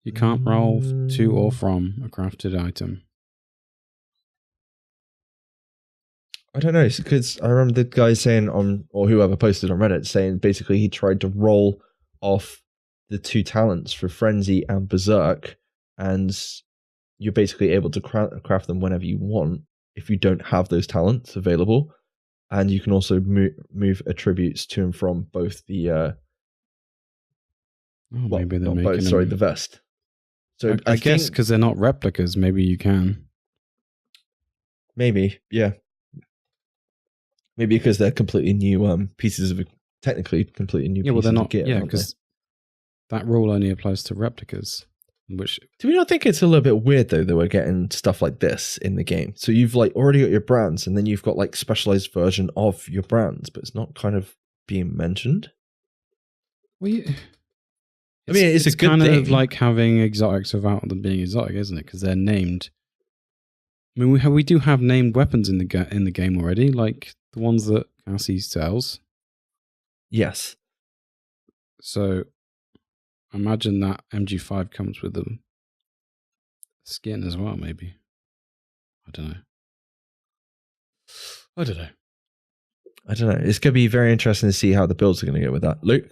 You can't roll to or from a crafted item. I don't know, because I remember the guy saying or whoever posted on Reddit saying basically he tried to roll off the two talents for Frenzy and Berserk, and you're basically able to craft them whenever you want if you don't have those talents available, and you can also move attributes to and from both the maybe they're not making both, the vest. So I guess because they're not replicas, maybe you can. Maybe, yeah. Maybe because they're completely new pieces of technically completely new. Yeah, well, pieces they're not. Of gear, Yeah, because that rule only applies to replicas. Which do we not think it's a little bit weird though that we're getting stuff like this in the game? So you've already got your brands, and then you've got specialized version of your brands, but it's not kind of being mentioned. Well, it's a good kind thing. of like having exotics without them being exotic, isn't it? Because they're named. I mean, we do have named weapons in the game already, like the ones that Cassie sells. Yes. So, imagine that MG5 comes with the skin as well. Maybe. I don't know. It's going to be very interesting to see how the builds are going to go with that. Luke?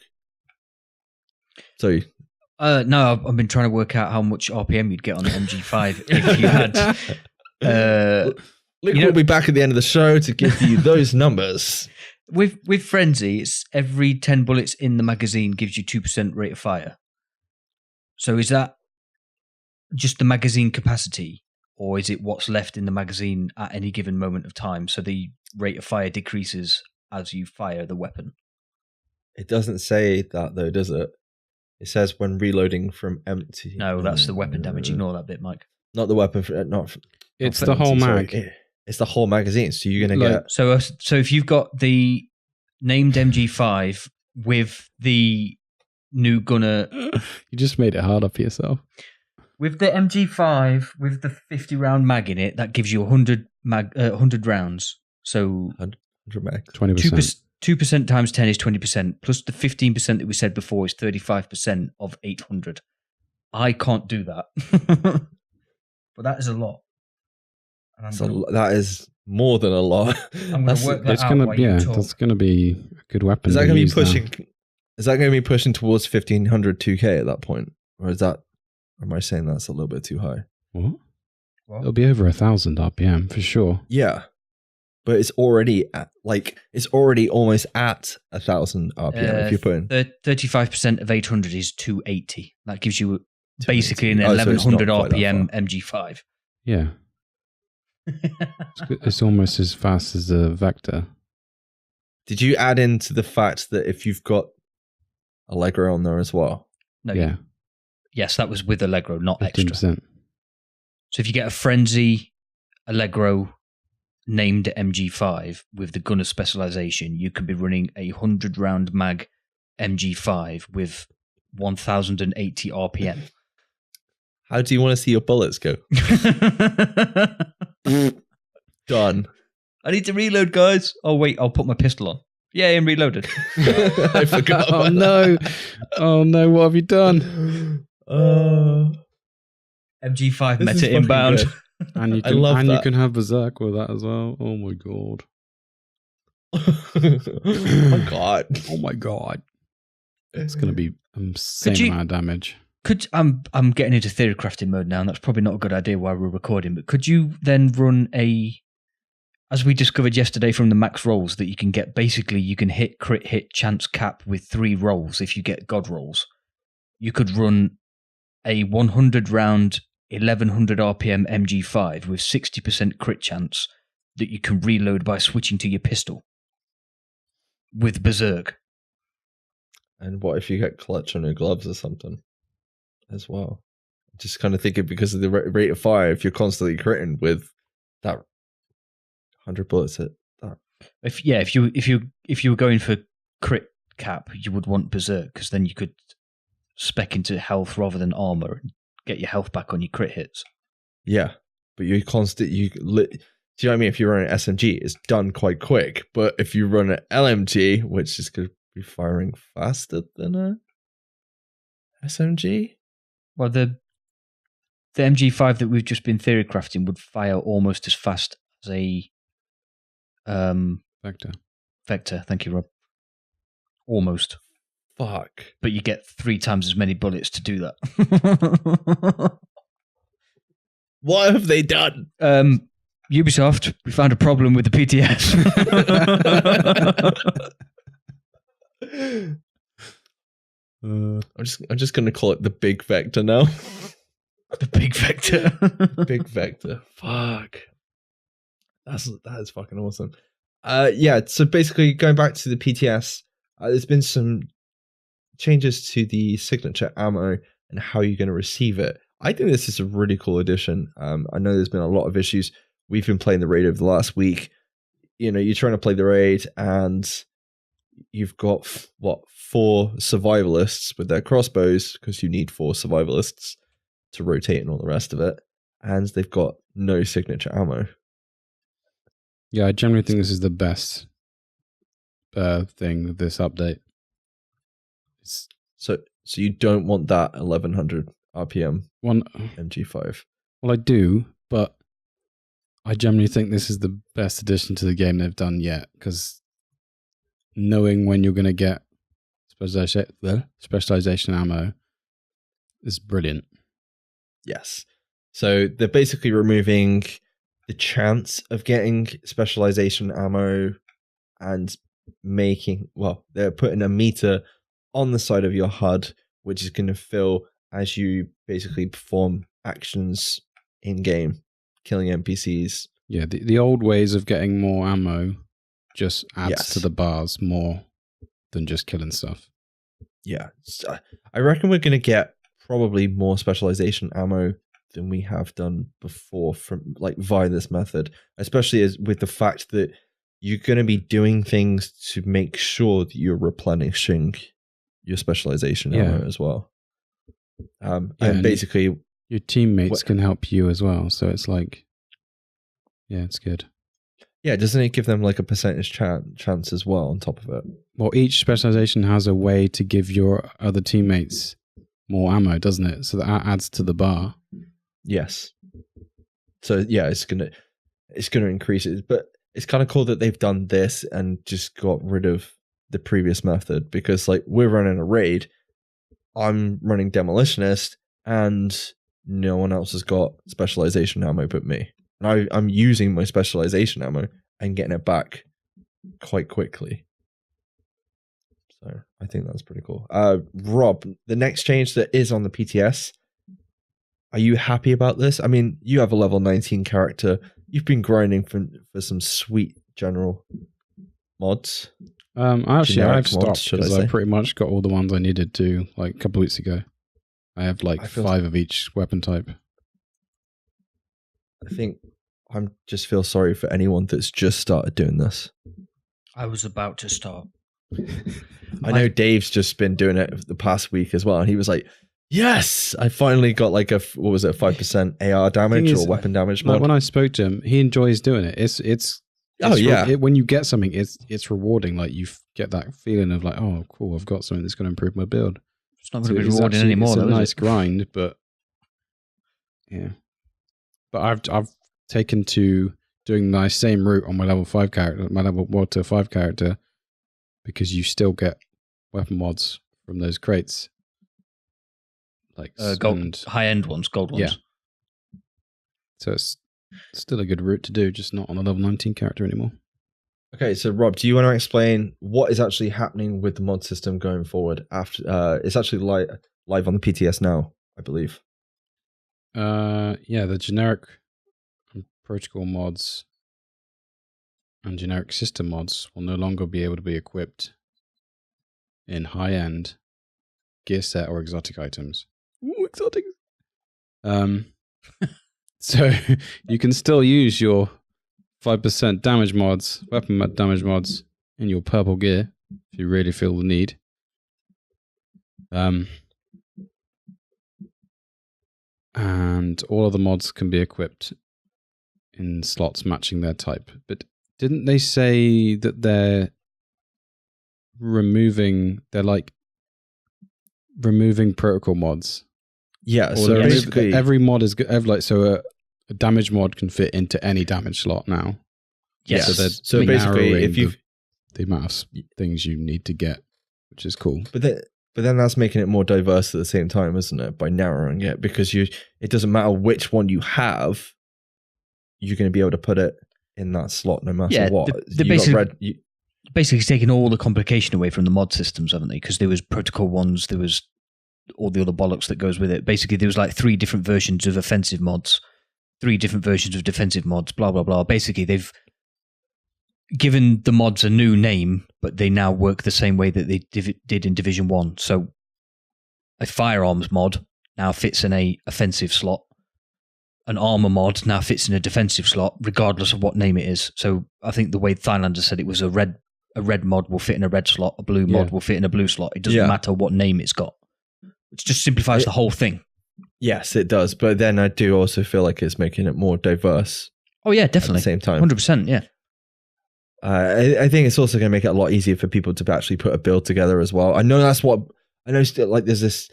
So, no, I've been trying to work out how much RPM you'd get on the MG5 if you had. Luke will be back at the end of the show to give you those numbers. With Frenzy, it's every 10 bullets in the magazine gives you 2% rate of fire. So is that just the magazine capacity, or is it what's left in the magazine at any given moment of time? So the rate of fire decreases as you fire the weapon. It doesn't say that though, does it? It says when reloading from empty. No, that's the weapon damage. Ignore that bit, Mike. Not the weapon. It's the whole mag. It's the whole magazine. So you're going to get. So if you've got the named MG5 with the new gunner. You just made it harder for yourself. With the MG5 with the 50 round mag in it, that gives you 100 rounds. So 100 mag. 20%. 2% times 10 is 20%, plus the 15% that we said before is 35% of 800. I can't do that. But that is a lot. That is more than a lot. I'm going to work that out while you talk. That's going to be a good weapon. Is that going to be pushing? Is that going to be pushing towards 1500 2K at that point, or is that? Am I saying that's a little bit too high? What? It'll be over 1,000 RPM for sure. Yeah, but it's already almost at 1,000 RPM if you put in 35% of 800 is 280. That gives you basically an 1,100 RPM MG5. Yeah. It's almost as fast as a Vector. Did you add into the fact that if you've got Allegro on there as well. No, Yeah, yes, that was with Allegro, not 15%. extra. So if you get a Frenzy Allegro named MG5 with the gunner specialization, you can be running a 100-round mag MG5 with 1080 RPM. How do you want to see your bullets go? Done. I need to reload, guys. Oh, wait, I'll put my pistol on. Yay, I'm reloaded. I forgot. Oh about no! Oh no! What have you done? that. MG5 This is meta fucking inbound. good. And you I can, love and you that. can have Berserk with that as well. Oh my god! Oh my god. Oh my god! It's gonna be insane you- amount of damage. I'm getting into theory crafting mode now, and that's probably not a good idea while we're recording. But could you then run as we discovered yesterday from the max rolls, that you can get basically you can hit crit hit chance cap with 3 rolls if you get god rolls. You could run a 100 round 1100 RPM MG5 with 60% crit chance that you can reload by switching to your pistol with Berserk. And what if you get clutch on your gloves or something as well? Just kind of thinking because of the rate of fire, if you're constantly critting with that 100 bullets at that. If you were going for crit cap, you would want Berserk because then you could spec into health rather than armor and get your health back on your crit hits. Yeah, but do you know what I mean? If you run an SMG, it's done quite quick. But if you run an LMG, which is going to be firing faster than a SMG, Well, the MG5 that we've just been theory crafting would fire almost as fast as a Vector. Vector. Thank you, Rob. Almost. fuck. But you get 3 times as many bullets to do that. What have they done? Ubisoft, we found a problem with the PTS. I'm just going to call it the Big Vector now. The big Vector. Big Vector. Fuck. That is fucking awesome. Yeah, so basically going back to the PTS, there's been some changes to the signature ammo and how you're going to receive it. I think this is a really cool addition. I know there's been a lot of issues. We've been playing the raid over the last week. You know, you're trying to play the raid and you've got 4 survivalists with their crossbows, because you need 4 survivalists to rotate and all the rest of it, and they've got no signature ammo. Yeah, I generally think this is the best thing with this update. So you don't want that 1100 RPM MG5. Well, I do, but I generally think this is the best addition to the game they've done yet, because knowing when you're going to get specialization ammo is brilliant. Yes. So they're basically removing the chance of getting specialization ammo and they're putting a meter on the side of your HUD, which is going to fill as you basically perform actions in game, killing NPCs. Yeah, the old ways of getting more ammo just adds Yes. to the bars more than just killing stuff. Yeah. So I reckon we're going to get probably more specialization ammo than we have done before from via this method, especially with the fact that you're going to be doing things to make sure that you're replenishing your specialization ammo as well. And basically your teammates can help you as well. So it's it's good. Yeah, doesn't it give them a percentage chance as well on top of it? Well, each specialization has a way to give your other teammates more ammo, doesn't it? So that adds to the bar. Yes. So yeah, it's gonna increase it, but it's kind of cool that they've done this and just got rid of the previous method, because we're running a raid, I'm running demolitionist, and no one else has got specialization ammo but me. And I'm using my specialization ammo and getting it back quite quickly. So I think that's pretty cool. Rob, the next change that is on the PTS, are you happy about this? I mean, you have a level 19 character. You've been grinding for some sweet general mods. I've Generic mods, stopped should I because I say. pretty much got all the ones I needed to like a couple of weeks ago. I have like I feel- 5 of each weapon type. I think I just feel sorry for anyone that's just started doing this. I was about to start. I know Dave's just been doing it the past week as well, and he was like, "Yes, I finally got like a 5% AR damage Thing is, or weapon damage Like mod." when I spoke to him, he enjoys doing it. When you get something, it's rewarding. Like you get that feeling of like, oh, cool, I've got something that's going to improve my build. It's not going to be rewarding anymore, It's though, a is nice it? grind, but yeah. But I've taken to doing my same route on my level 5 character, my level 1 to 5 character, because you still get weapon mods from those crates, like Gold, high-end ones, gold ones. Yeah. So it's still a good route to do, just not on a level 19 character anymore. Okay, so Rob, do you want to explain what is actually happening with the mod system going forward? After it's actually live on the PTS now, I believe. Yeah, the generic protocol mods and generic system mods will no longer be able to be equipped in high-end gear set or exotic items. Ooh, exotic! So you can still use your 5% damage mods, weapon damage mods in your purple gear if you really feel the need. And all of the mods can be equipped in slots matching their type. But didn't they say that they're removing protocol mods? Yeah, Or so they're basically, every mod is a damage mod can fit into any damage slot now. Yes. So basically, narrowing if you the amount of things you need to get, which is cool. but then that's making it more diverse at the same time, isn't it? By narrowing it, because it doesn't matter which one you have, you're going to be able to put it in that slot no matter what. They're basically taking all the complication away from the mod systems, haven't they? Because there was protocol ones, there was all the other bollocks that goes with it. Basically, there was like 3 different versions of offensive mods, 3 different versions of defensive mods, blah, blah, blah. Basically, they've given the mods a new name, but they now work the same way that they did in Division 1. So a firearms mod now fits in a offensive slot. An armor mod now fits in a defensive slot, regardless of what name it is. So I think the way Thylander said it was a red mod will fit in a red slot, a blue mod will fit in a blue slot. It doesn't matter what name it's got. Which just simplifies the whole thing. Yes, it does. But then I do also feel like it's making it more diverse. Oh, yeah, definitely. At the same time. 100%, yeah. I think it's also going to make it a lot easier for people to actually put a build together as well. I know still like there's this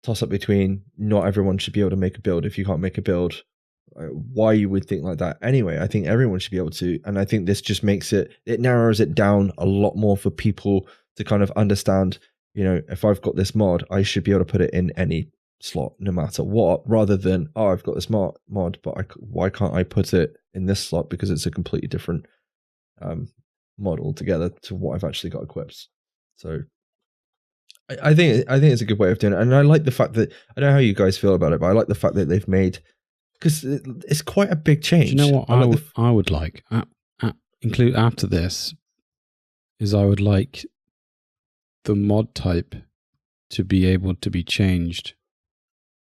toss up between not everyone should be able to make a build. If you can't make a build, why you would think like that. Anyway, I think everyone should be able to. And I think this just makes it narrows it down a lot more for people to kind of understand, if I've got this mod, I should be able to put it in any slot no matter what, rather than, I've got this mod, but why can't I put it in this slot because it's a completely different mod altogether to what I've actually got equipped. So I think it's a good way of doing it, and I like the fact that, I don't know how you guys feel about it, but I like the fact that they've made, because it's quite a big change. Do you know what I would like include after this is I would like the mod type to be able to be changed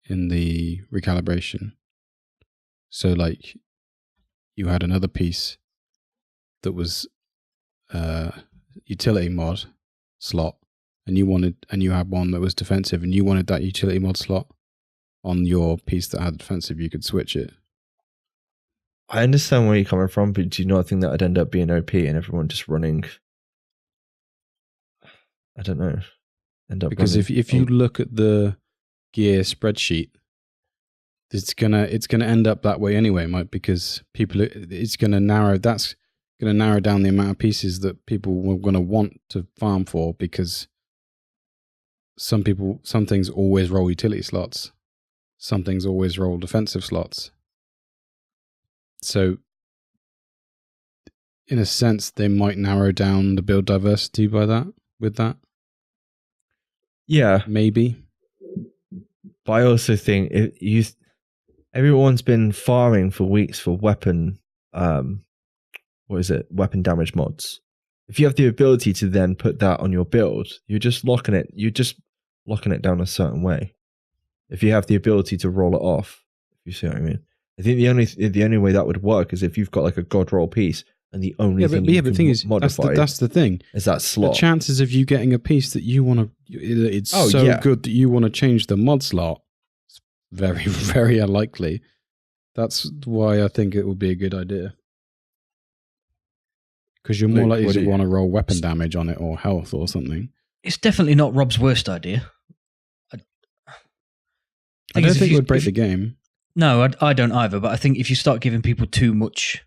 in the recalibration. So like you had another piece that was utility mod slot, and you had one that was defensive, and you wanted that utility mod slot on your piece that had defensive, you could switch it. I understand where you're coming from, but do you not think that would end up being OP and everyone just running? I don't know. Because if you look at the gear spreadsheet, it's gonna end up that way anyway, Mike. Because it's gonna narrow down the amount of pieces that people were gonna want to farm for, because some things always roll utility slots, some things always roll defensive slots. So, in a sense, they might narrow down the build diversity with that. Yeah, maybe. But I also think everyone's been farming for weeks for weapon, weapon damage mods. if you have the ability to then put that on your build, you're just locking it down a certain way. If you have the ability to roll it off, if you see what I mean. I think the only way that would work is if you've got like a god roll piece and the only thing you can modify that's the thing. is that slot. The chances of you getting a piece that you want to, it's good that you want to change the mod slot, it's very, very unlikely. That's why I think it would be a good idea. Because you're more likely to want to roll weapon damage on it or health or something. It's definitely not Rob's worst idea. I don't think it would break the game. No, I don't either. But I think if you start giving people too much,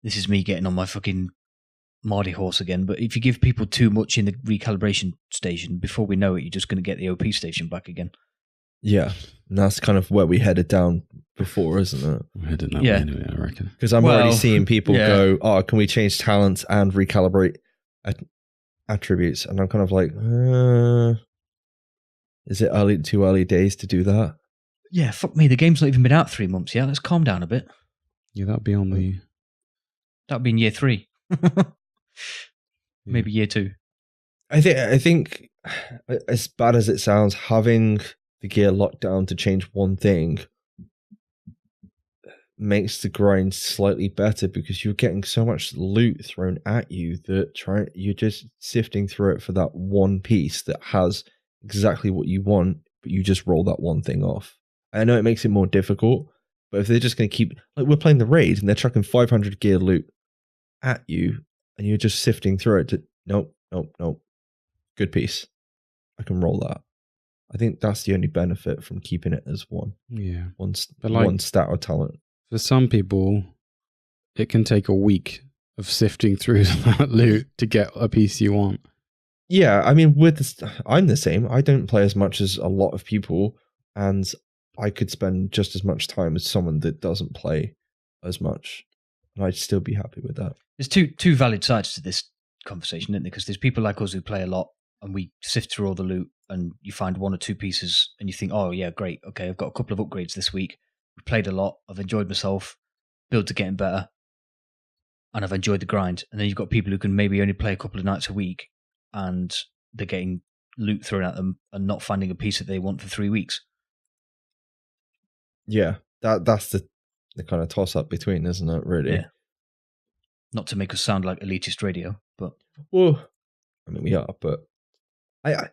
this is me getting on my fucking Mardy horse again. But if you give people too much in the recalibration station, before we know it, you're just going to get the OP station back again. Yeah, and that's kind of where we headed down before, isn't it? We're heading that way anyway, I reckon. Because I'm already seeing people go, "Oh, can we change talents and recalibrate attributes?" And I'm kind of like, is it too early days to do that? Yeah, fuck me. The game's not even been out 3 months yet. Let's calm down a bit. Yeah, that'd be on the... That'd be in year 3. Maybe year 2. I think, as bad as it sounds, having the gear locked down to change one thing makes the grind slightly better because you're getting so much loot thrown at you that you're just sifting through it for that one piece that has exactly what you want, but you just roll that one thing off. I know it makes it more difficult, but if they're just going to keep, like, we're playing the raid and they're chucking 500 gear loot at you and you're just sifting through it to nope, good piece, I can roll that. I think that's the only benefit from keeping it as one stat or talent. For some people, it can take a week of sifting through that loot to get a piece you want. Yeah, I mean, I'm the same. I don't play as much as a lot of people, and I could spend just as much time as someone that doesn't play as much, and I'd still be happy with that. There's two valid sides to this conversation, isn't there? Because there's people like us who play a lot, and we sift through all the loot, and you find one or two pieces, and you think, oh yeah, great, okay, I've got a couple of upgrades this week. We've played a lot, I've enjoyed myself, builds are getting better, and I've enjoyed the grind. And then you've got people who can maybe only play a couple of nights a week, and they're getting loot thrown at them and not finding a piece that they want for 3 weeks. Yeah, that's the kind of toss-up between, isn't it, really? Yeah. Not to make us sound like elitist radio, but... Well, I mean, we are, but I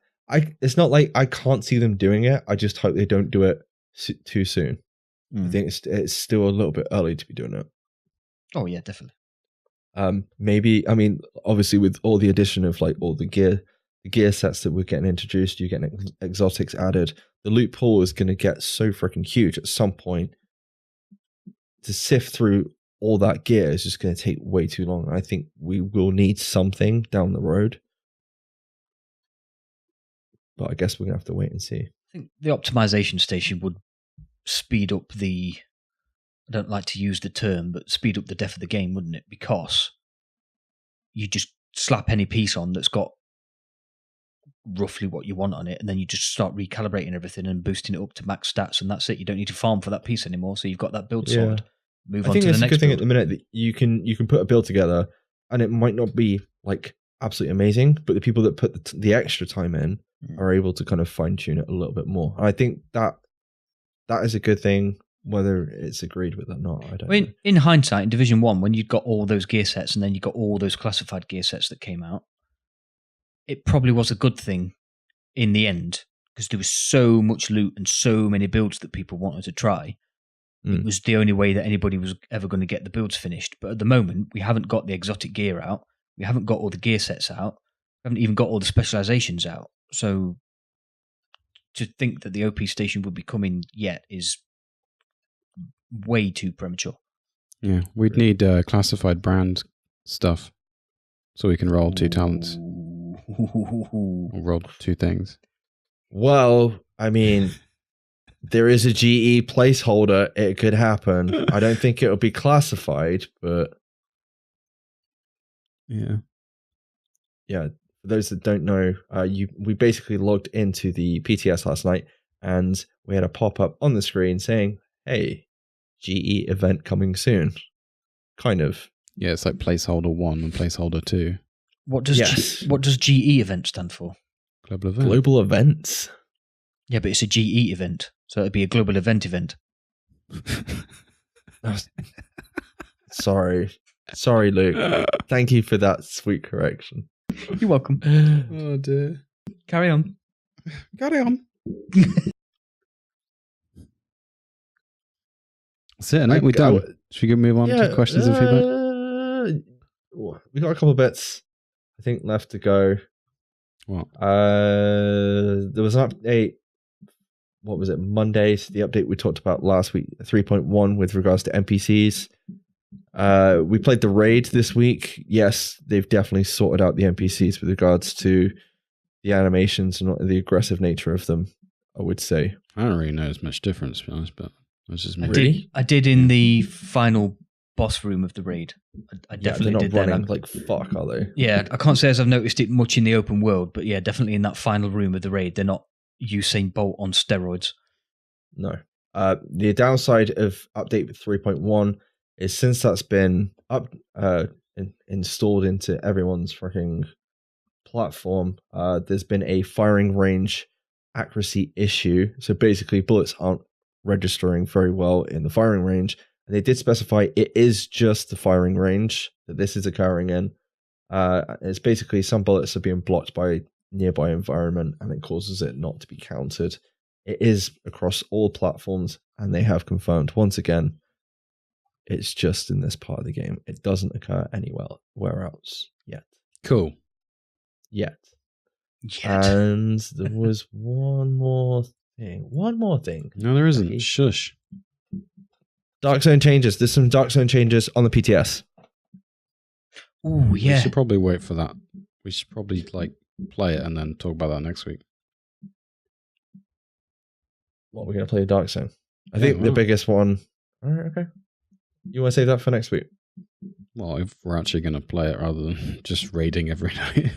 it's not like I can't see them doing it. I just hope they don't do it too soon. I think it's still a little bit early to be doing it. Oh, yeah, definitely. Maybe, I mean, obviously with all the addition of like all the gear sets that we're getting introduced, you're getting exotics added, the loot pool is going to get so freaking huge at some point. To sift through all that gear is just going to take way too long. I think we will need something down the road. But I guess we're going to have to wait and see. I think the optimization station would speed up I don't like to use the term, but speed up the death of the game, wouldn't it? Because you just slap any piece on that's got roughly what you want on it, and then you just start recalibrating everything and boosting it up to max stats, and that's it. You don't need to farm for that piece anymore, so you've got that build sorted. Move on to the next build. I think it's a good thing at the minute that you can put a build together, and it might not be like absolutely amazing, but the people that put the extra time in are able to kind of fine tune it a little bit more. And I think that is a good thing. Whether it's agreed with or not, I don't know. In hindsight, in Division 1, when you'd got all those gear sets and then you got all those classified gear sets that came out, it probably was a good thing in the end because there was so much loot and so many builds that people wanted to try. It was the only way that anybody was ever going to get the builds finished. But at the moment, we haven't got the exotic gear out. We haven't got all the gear sets out. We haven't even got all the specializations out. So to think that the OP station would be coming yet is way too premature. Yeah, we'd need classified brand stuff so we can roll 2 talents. Or roll 2 things. Well, I mean, there is a GE placeholder. It could happen. I don't think it'll be classified, but yeah. For those that don't know, we basically logged into the PTS last night, and we had a pop-up on the screen saying, "Hey, GE event coming soon." Kind of. Yeah, it's like placeholder 1 and placeholder 2. What does Yes. what does GE event stand for? Global event. Global events. Yeah, but it's a GE event, so it'd be a global event. Sorry, Luke. Thank you for that sweet correction. You're welcome. Oh dear. Carry on. Carry on. That's it, and we're done. Should we move on to questions and feedback? We got a couple of bits, I think, left to go. What? There was an update. What was it? Monday, the update we talked about last week, 3.1 with regards to NPCs. We played the raid this week. Yes, they've definitely sorted out the NPCs with regards to the animations and the aggressive nature of them, I would say. I don't really notice much difference, to be honest, but that's just me. I did in the final boss room of the raid. I definitely they're did not that. running like fuck, are they? Yeah, I can't say as I've noticed it much in the open world, but yeah, definitely in that final room of the raid, they're not Usain Bolt on steroids. No. The downside of update 3.1 is since that's been installed into everyone's fucking platform, there's been a firing range accuracy issue. So basically, bullets aren't registering very well in the firing range. And they did specify it is just the firing range that this is occurring in. It's basically some bullets are being blocked by nearby environment and it causes it not to be counted. It is across all platforms, and they have confirmed once again it's just in this part of the game. It doesn't occur anywhere else yet. Cool. Yet. And there was one more thing. No, there isn't. Okay. Shush. Dark Zone changes. There's some Dark Zone changes on the PTS. Oh yeah. We should probably wait for that. We should probably play it and then talk about that next week. What, we're going to play Dark Zone? I think the biggest one... All right, okay. You want to save that for next week? Well, if we're actually going to play it rather than just raiding every night.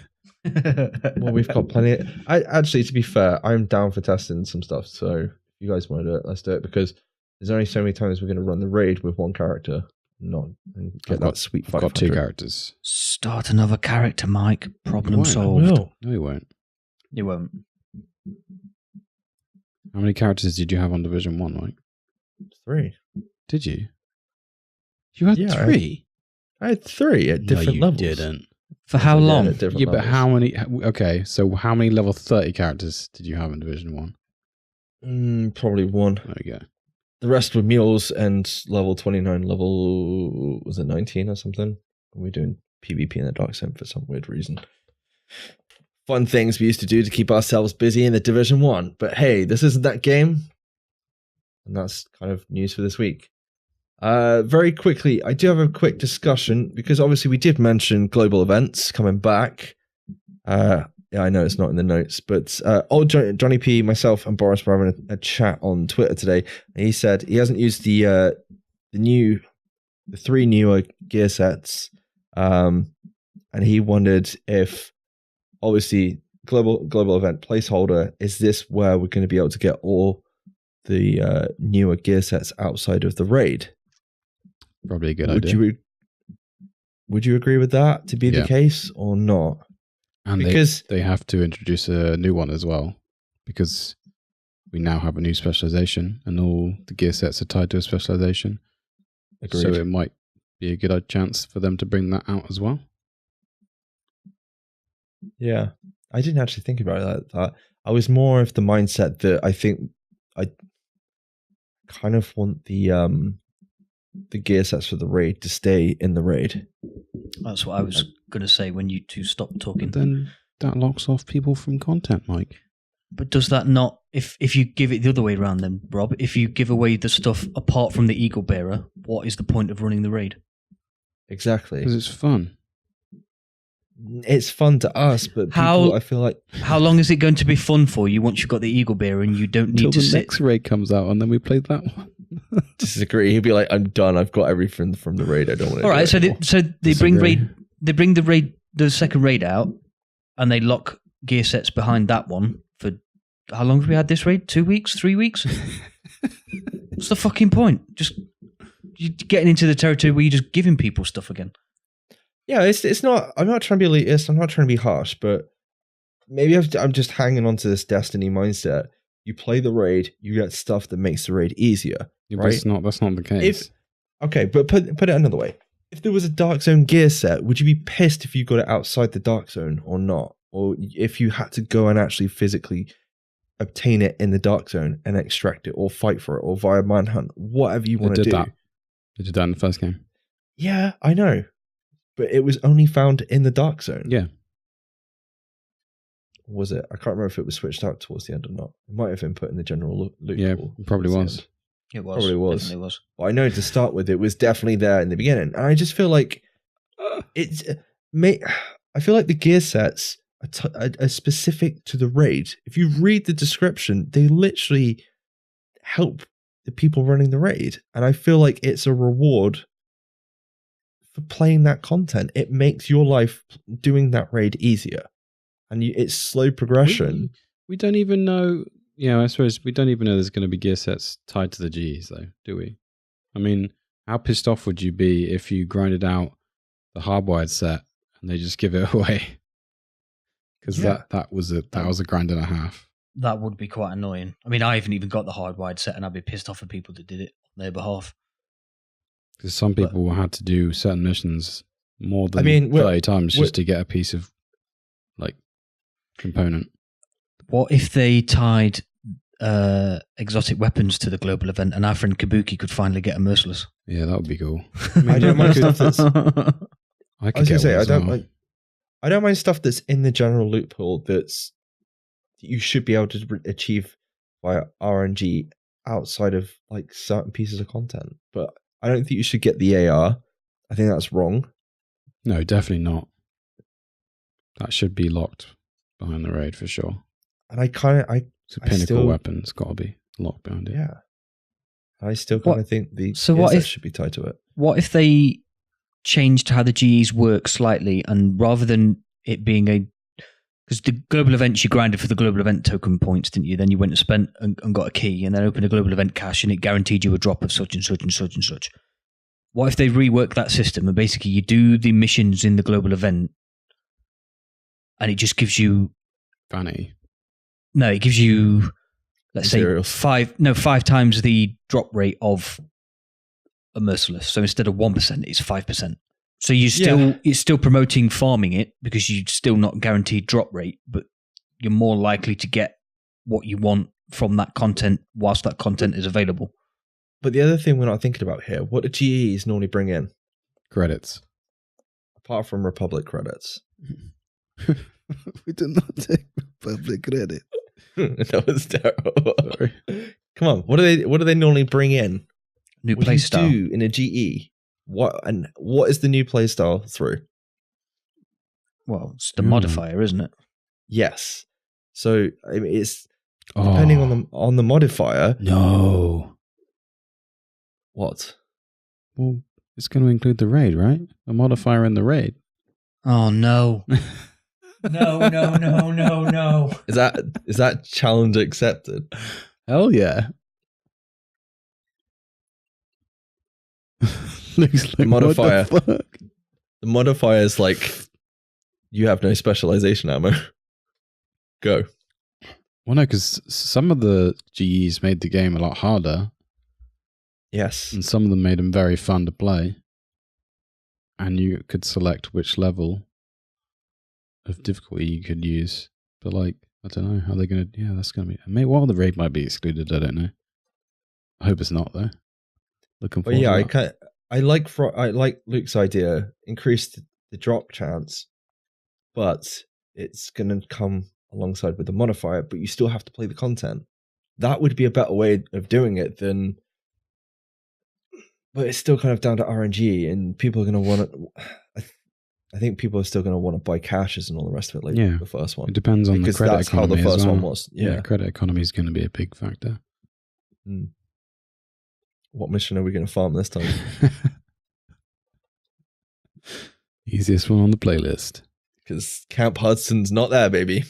Well, we've got plenty. Actually, to be fair, I'm down for testing some stuff. So if you guys want to do it, let's do it. Because there's only so many times we're going to run the raid with one character. And get that sweet 500. I've got 2 characters. Start another character, Mike. Problem Why? solved. No. No, you won't. You won't. How many characters did you have on Division 1, Mike? 3. Did you? You had 3? I had 3 at different levels. You didn't. For how long? At different Yeah, but levels. how many... Okay, so how many level 30 characters did you have in Division 1? Probably 1. There we go. The rest were mules and level 29, level... Was it 19 or something? We're doing PvP in the Dark Zone for some weird reason. Fun things we used to do to keep ourselves busy in the Division 1. But hey, this isn't that game. And that's kind of news for this week. Very quickly, I do have a quick discussion because obviously we did mention global events coming back. Yeah, I know it's not in the notes, but old Johnny P, myself, and Boris were having a chat on Twitter today, and he said he hasn't used the 3 newer gear sets, and he wondered if, obviously, global event placeholder, is this where we're going to be able to get all the newer gear sets outside of the raid? Probably a good idea. Would you agree with that to be the case or not? And because they have to introduce a new one as well, because we now have a new specialization and all the gear sets are tied to a specialization. Agreed. So it might be a good chance for them to bring that out as well. Yeah, I didn't actually think about that. I was more of the mindset that I think I kind of want the gear sets for the raid to stay in the raid. That's what I was going to say when you two stopped talking. Then that locks off people from content, Mike. But does that not, if you give it the other way around then, Rob, if you give away the stuff apart from the Eagle Bearer, what is the point of running the raid? Exactly. Because it's fun. It's fun to us, but people, I feel like... How long is it going to be fun for you once you've got the Eagle Bearer and you don't need to the sit... next raid comes out and then we played that one. Disagree. He'd be like, I'm done. I've got everything from the raid. I don't want to. All right, so they bring the second raid out, and they lock gear sets behind that one for how long have we had this raid? 2 weeks, 3 weeks? What's the fucking point? Just you're getting into the territory where you're just giving people stuff again. Yeah, it's not. I'm not trying to be elitist. I'm not trying to be harsh, but maybe I'm just hanging on to this Destiny mindset. You play the raid, you get stuff that makes the raid easier, Yeah, but right? that's not the case. Okay, but put it another way. If there was a Dark Zone gear set, would you be pissed if you got it outside the Dark Zone or not? Or if you had to go and actually physically obtain it in the Dark Zone and extract it or fight for it or via manhunt, whatever you want to do. They did that in the first game. Yeah, I know. But it was only found in the Dark Zone. Yeah. Was it? I can't remember if it was switched out towards the end or not. It might have been put in the general loot. Yeah, pool it probably towards the was. end. It was. Probably was. Definitely was. Well, I know to start with, it was definitely there in the beginning. And I just feel like I feel like the gear sets are specific to the raid. If you read the description, they literally help the people running the raid. And I feel like it's a reward for playing that content. It makes your life doing that raid easier. And it's slow progression. We don't even know. Yeah, I suppose we don't even know there's going to be gear sets tied to the Gs, though, do we? I mean, how pissed off would you be if you grinded out the hardwired set and they just give it away? Because that was a grind and a half. That would be quite annoying. I mean, I haven't even got the hardwired set, and I'd be pissed off at people that did it on their behalf. Because some people had to do certain missions more than 30 times just to get a piece of component. What if they tied exotic weapons to the global event and our friend Kabuki could finally get a merciless? Yeah, that would be cool. I don't mind stuff that's... I don't mind stuff that's in the general loot pool that you should be able to achieve via RNG outside of certain pieces of content. But I don't think you should get the AR. I think that's wrong. No, definitely not. That should be locked behind the raid for sure. And it's a pinnacle weapon. It's got to be locked behind it. Yeah. I still kind of think the should be tied to it. What if they changed how the GEs work slightly, and rather than it being because the global events, you grinded for the global event token points, didn't you? Then you went and spent and got a key and then opened a global event cache and it guaranteed you a drop of such and such and such and such. What if they rework that system and basically you do the missions in the global event and it just gives you vanity? No, it gives you, let's Materials. say, 5 times the drop rate of a merciless. So instead of 1%, it's 5%. So it's still promoting farming it because you're still not guaranteed drop rate, but you're more likely to get what you want from that content whilst that content is available. But the other thing we're not thinking about here, what do GEs normally bring in? Credits. Apart from Republic credits. We did not take Republic credit. That was terrible. Sorry. Come on, what do they normally bring in? New what play do style. you do in a GE? What is the new play style through? Well, it's the modifier, isn't it? Yes. So I mean, it's depending on the modifier. No. What? Well, it's going to include the raid, right? A modifier in the raid. Oh no. No. Is that challenge accepted? Hell yeah. Looks like Modifier. What the fuck? The modifier is you have no specialization ammo. Go. Well, no, because some of the GEs made the game a lot harder. Yes. And some of them made them very fun to play. And you could select which level of difficulty you could use. But I don't know how they're going to... Yeah, that's going to be... Maybe while the raid might be excluded, I don't know. I hope it's not, though. Looking forward to that. I like Luke's idea, increase the drop chance, but it's going to come alongside with the modifier, but you still have to play the content. That would be a better way of doing it than... But it's still kind of down to RNG, and people are going to want to... I think people are still going to want to buy caches and all the rest of it, the first one. It depends on the credit economy. Because that's how the first one was. Yeah, credit economy is going to be a big factor. Mm. What mission are we going to farm this time? Easiest one on the playlist. Because Camp Hudson's not there, baby.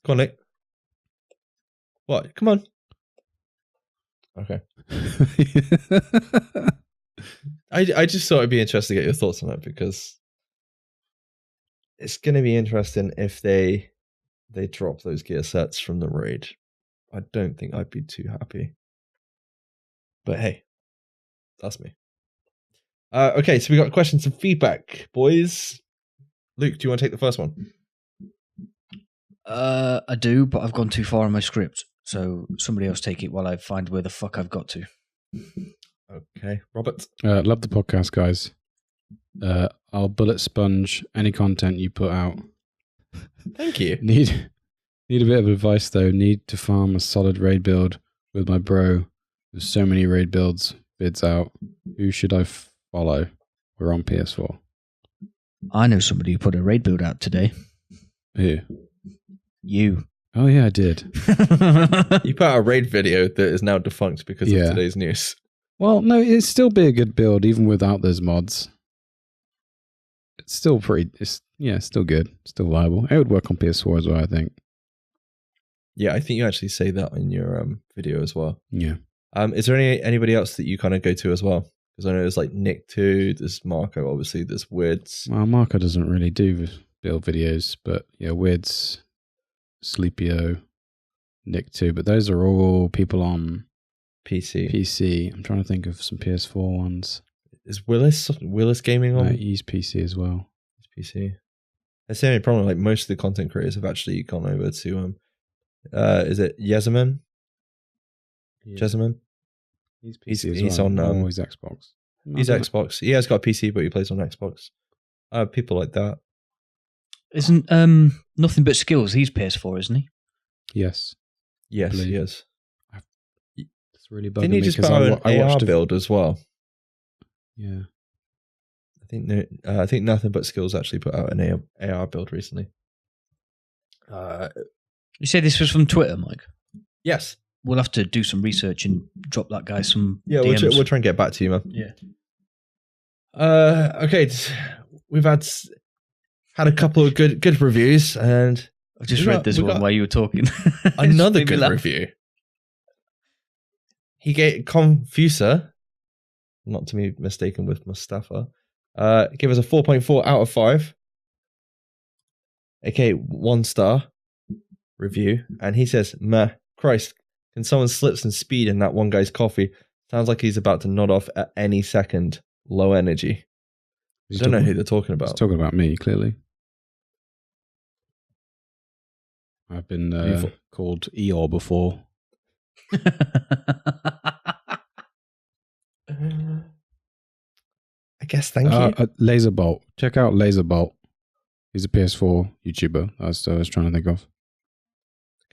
Come on, Nick. What? Come on. Okay. I just thought it'd be interesting to get your thoughts on it because it's going to be interesting if they drop those gear sets from the raid. I don't think I'd be too happy. But hey, that's me. Okay, so we got questions and feedback, boys. Luke, do you want to take the first one? I do, but I've gone too far in my script. So somebody else take it while I find where the fuck I've got to. Okay, Robert. Love the podcast, guys. I'll bullet sponge any content you put out. Thank you. Need a bit of advice though. Need to farm a solid raid build with my bro. There's so many raid builds bids out. Who should I follow? We're on PS4. I know somebody who put a raid build out today. Who? You. Oh yeah, I did. You put out a raid video that is now defunct because of today's news. Well, no, it'd still be a good build even without those mods. It's still pretty. It's still good, still viable. It would work on PS4 as well, I think. Yeah, I think you actually say that in your video as well. Yeah. Is there anybody else that you kind of go to as well? Because I know there's like Nick too. There's Marco, obviously. There's Wids. Well, Marco doesn't really do build videos, but yeah, Wids, Sleepio, Nick too. But those are all people on PC. I'm trying to think of some PS4 ones. Is Willis Gaming on? He's PC as well. He's PC. That's the only problem. Like most of the content creators have actually gone over to is it Yezeman? Yeah. Jezeman? He's PC he's as well. on he's Xbox. He's Xbox. He has got a PC, but he plays on Xbox. People like that. Isn't Nothing But Skills? He's PS4, isn't he? Yes. Yes, he is. It's really bugging Didn't he me just because put out an AR build as well? Yeah. I think Nothing But Skills actually put out an AR build recently. You say this was from Twitter, Mike? Yes. We'll have to do some research and drop that guy some Yeah, DMs. we'll try and get back to you, man. Yeah. Okay, we've had a couple of good reviews, and I've just read this one while you were talking. Another good review. He gave Confuser, not to be mistaken with Mustafa, give us a 4.4 out of 5. Okay, 1 star review, and he says, "Meh, Christ, can someone slip some speed in that one guy's coffee? Sounds like he's about to nod off at any second. Low energy." I don't know who they're talking about. He's talking about me, clearly. I've been called Eeyore before. I guess thank you. Laserbolt. Check out Laserbolt. He's a PS4 YouTuber. That's what I was trying to think of.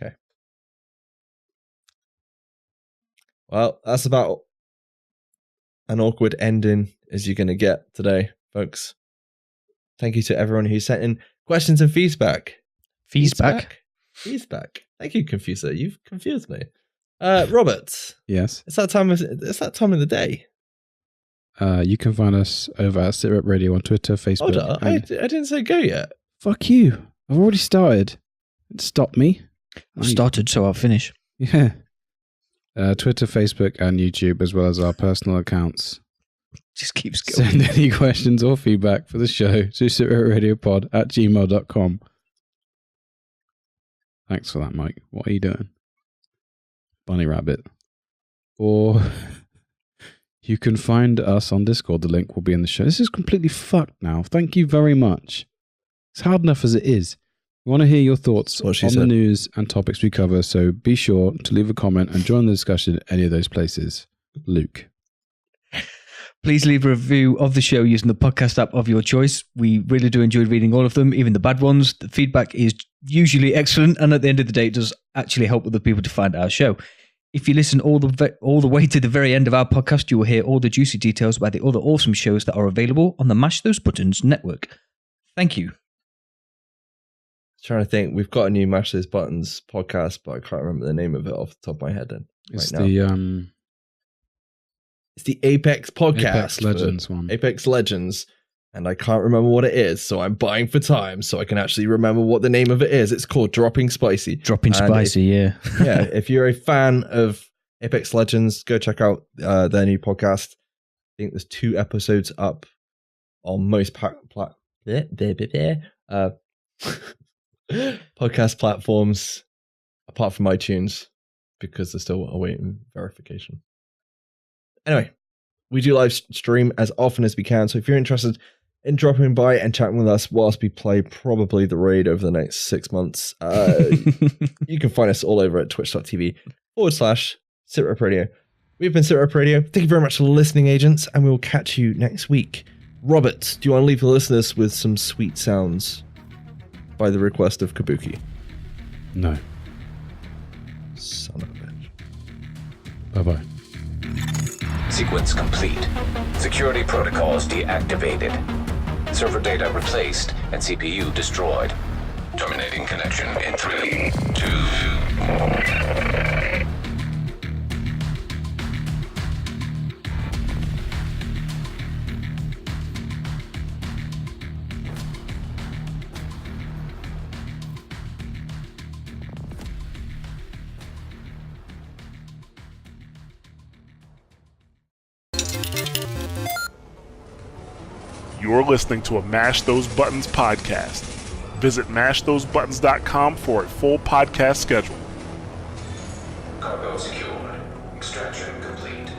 Okay. Well, that's about an awkward ending as you're going to get today, folks. Thank you to everyone who sent in questions and feedback. Feedback. Thank you, Confuser. You've confused me. Robert. Yes. It's that time of the day. You can find us over at SITREPRadio on Twitter, Facebook. Hold on, I didn't say go yet. Fuck you. I've already started. Stop me. I've started, so I'll finish. Yeah. Twitter, Facebook, and YouTube, as well as our personal accounts. Just keeps going. Send any questions or feedback for the show to SITREPRadiopod@gmail.com. Thanks for that, Mike. What are you doing? Bunny rabbit. Or you can find us on Discord. The link will be in the show. This is completely fucked now. Thank you very much. It's hard enough as it is. We want to hear your thoughts on the news and topics we cover, so be sure to leave a comment and join the discussion at any of those places. Luke. Please leave a review of the show using the podcast app of your choice. We really do enjoy reading all of them, even the bad ones. The feedback is usually excellent, and at the end of the day, it does actually help other people to find our show. If you listen all the way to the very end of our podcast, you will hear all the juicy details about the other awesome shows that are available on the Mash Those Buttons network. Thank you. Trying to think, we've got a new Mash Those Buttons podcast, but I can't remember the name of it off the top of my head. It's the Apex podcast. Apex Legends one. Apex Legends. And I can't remember what it is, so I'm buying for time so I can actually remember what the name of it is. It's called Dropping Spicy. Yeah. Yeah, if you're a fan of Apex Legends, go check out their new podcast. think there's 2 episodes up on most podcast platforms, apart from iTunes, because they're still awaiting verification. Anyway, we do live stream as often as we can, so if you're interested in dropping by and chatting with us whilst we play probably the raid over the next 6 months, you can find us all over at twitch.tv/SITREPRadio. We've been SITREPRadio. Thank you very much for listening, agents, and we will catch you next week. Robert, do you want to leave the listeners with some sweet sounds by the request of Kabuki? No. Son of a bitch. Bye-bye. Sequence complete. Security protocols deactivated. Server data replaced and CPU destroyed. Terminating connection in 3, 2, 1. You're listening to a Mash Those Buttons podcast. Visit mashthosebuttons.com for a full podcast schedule. Cargo secured. Extraction complete.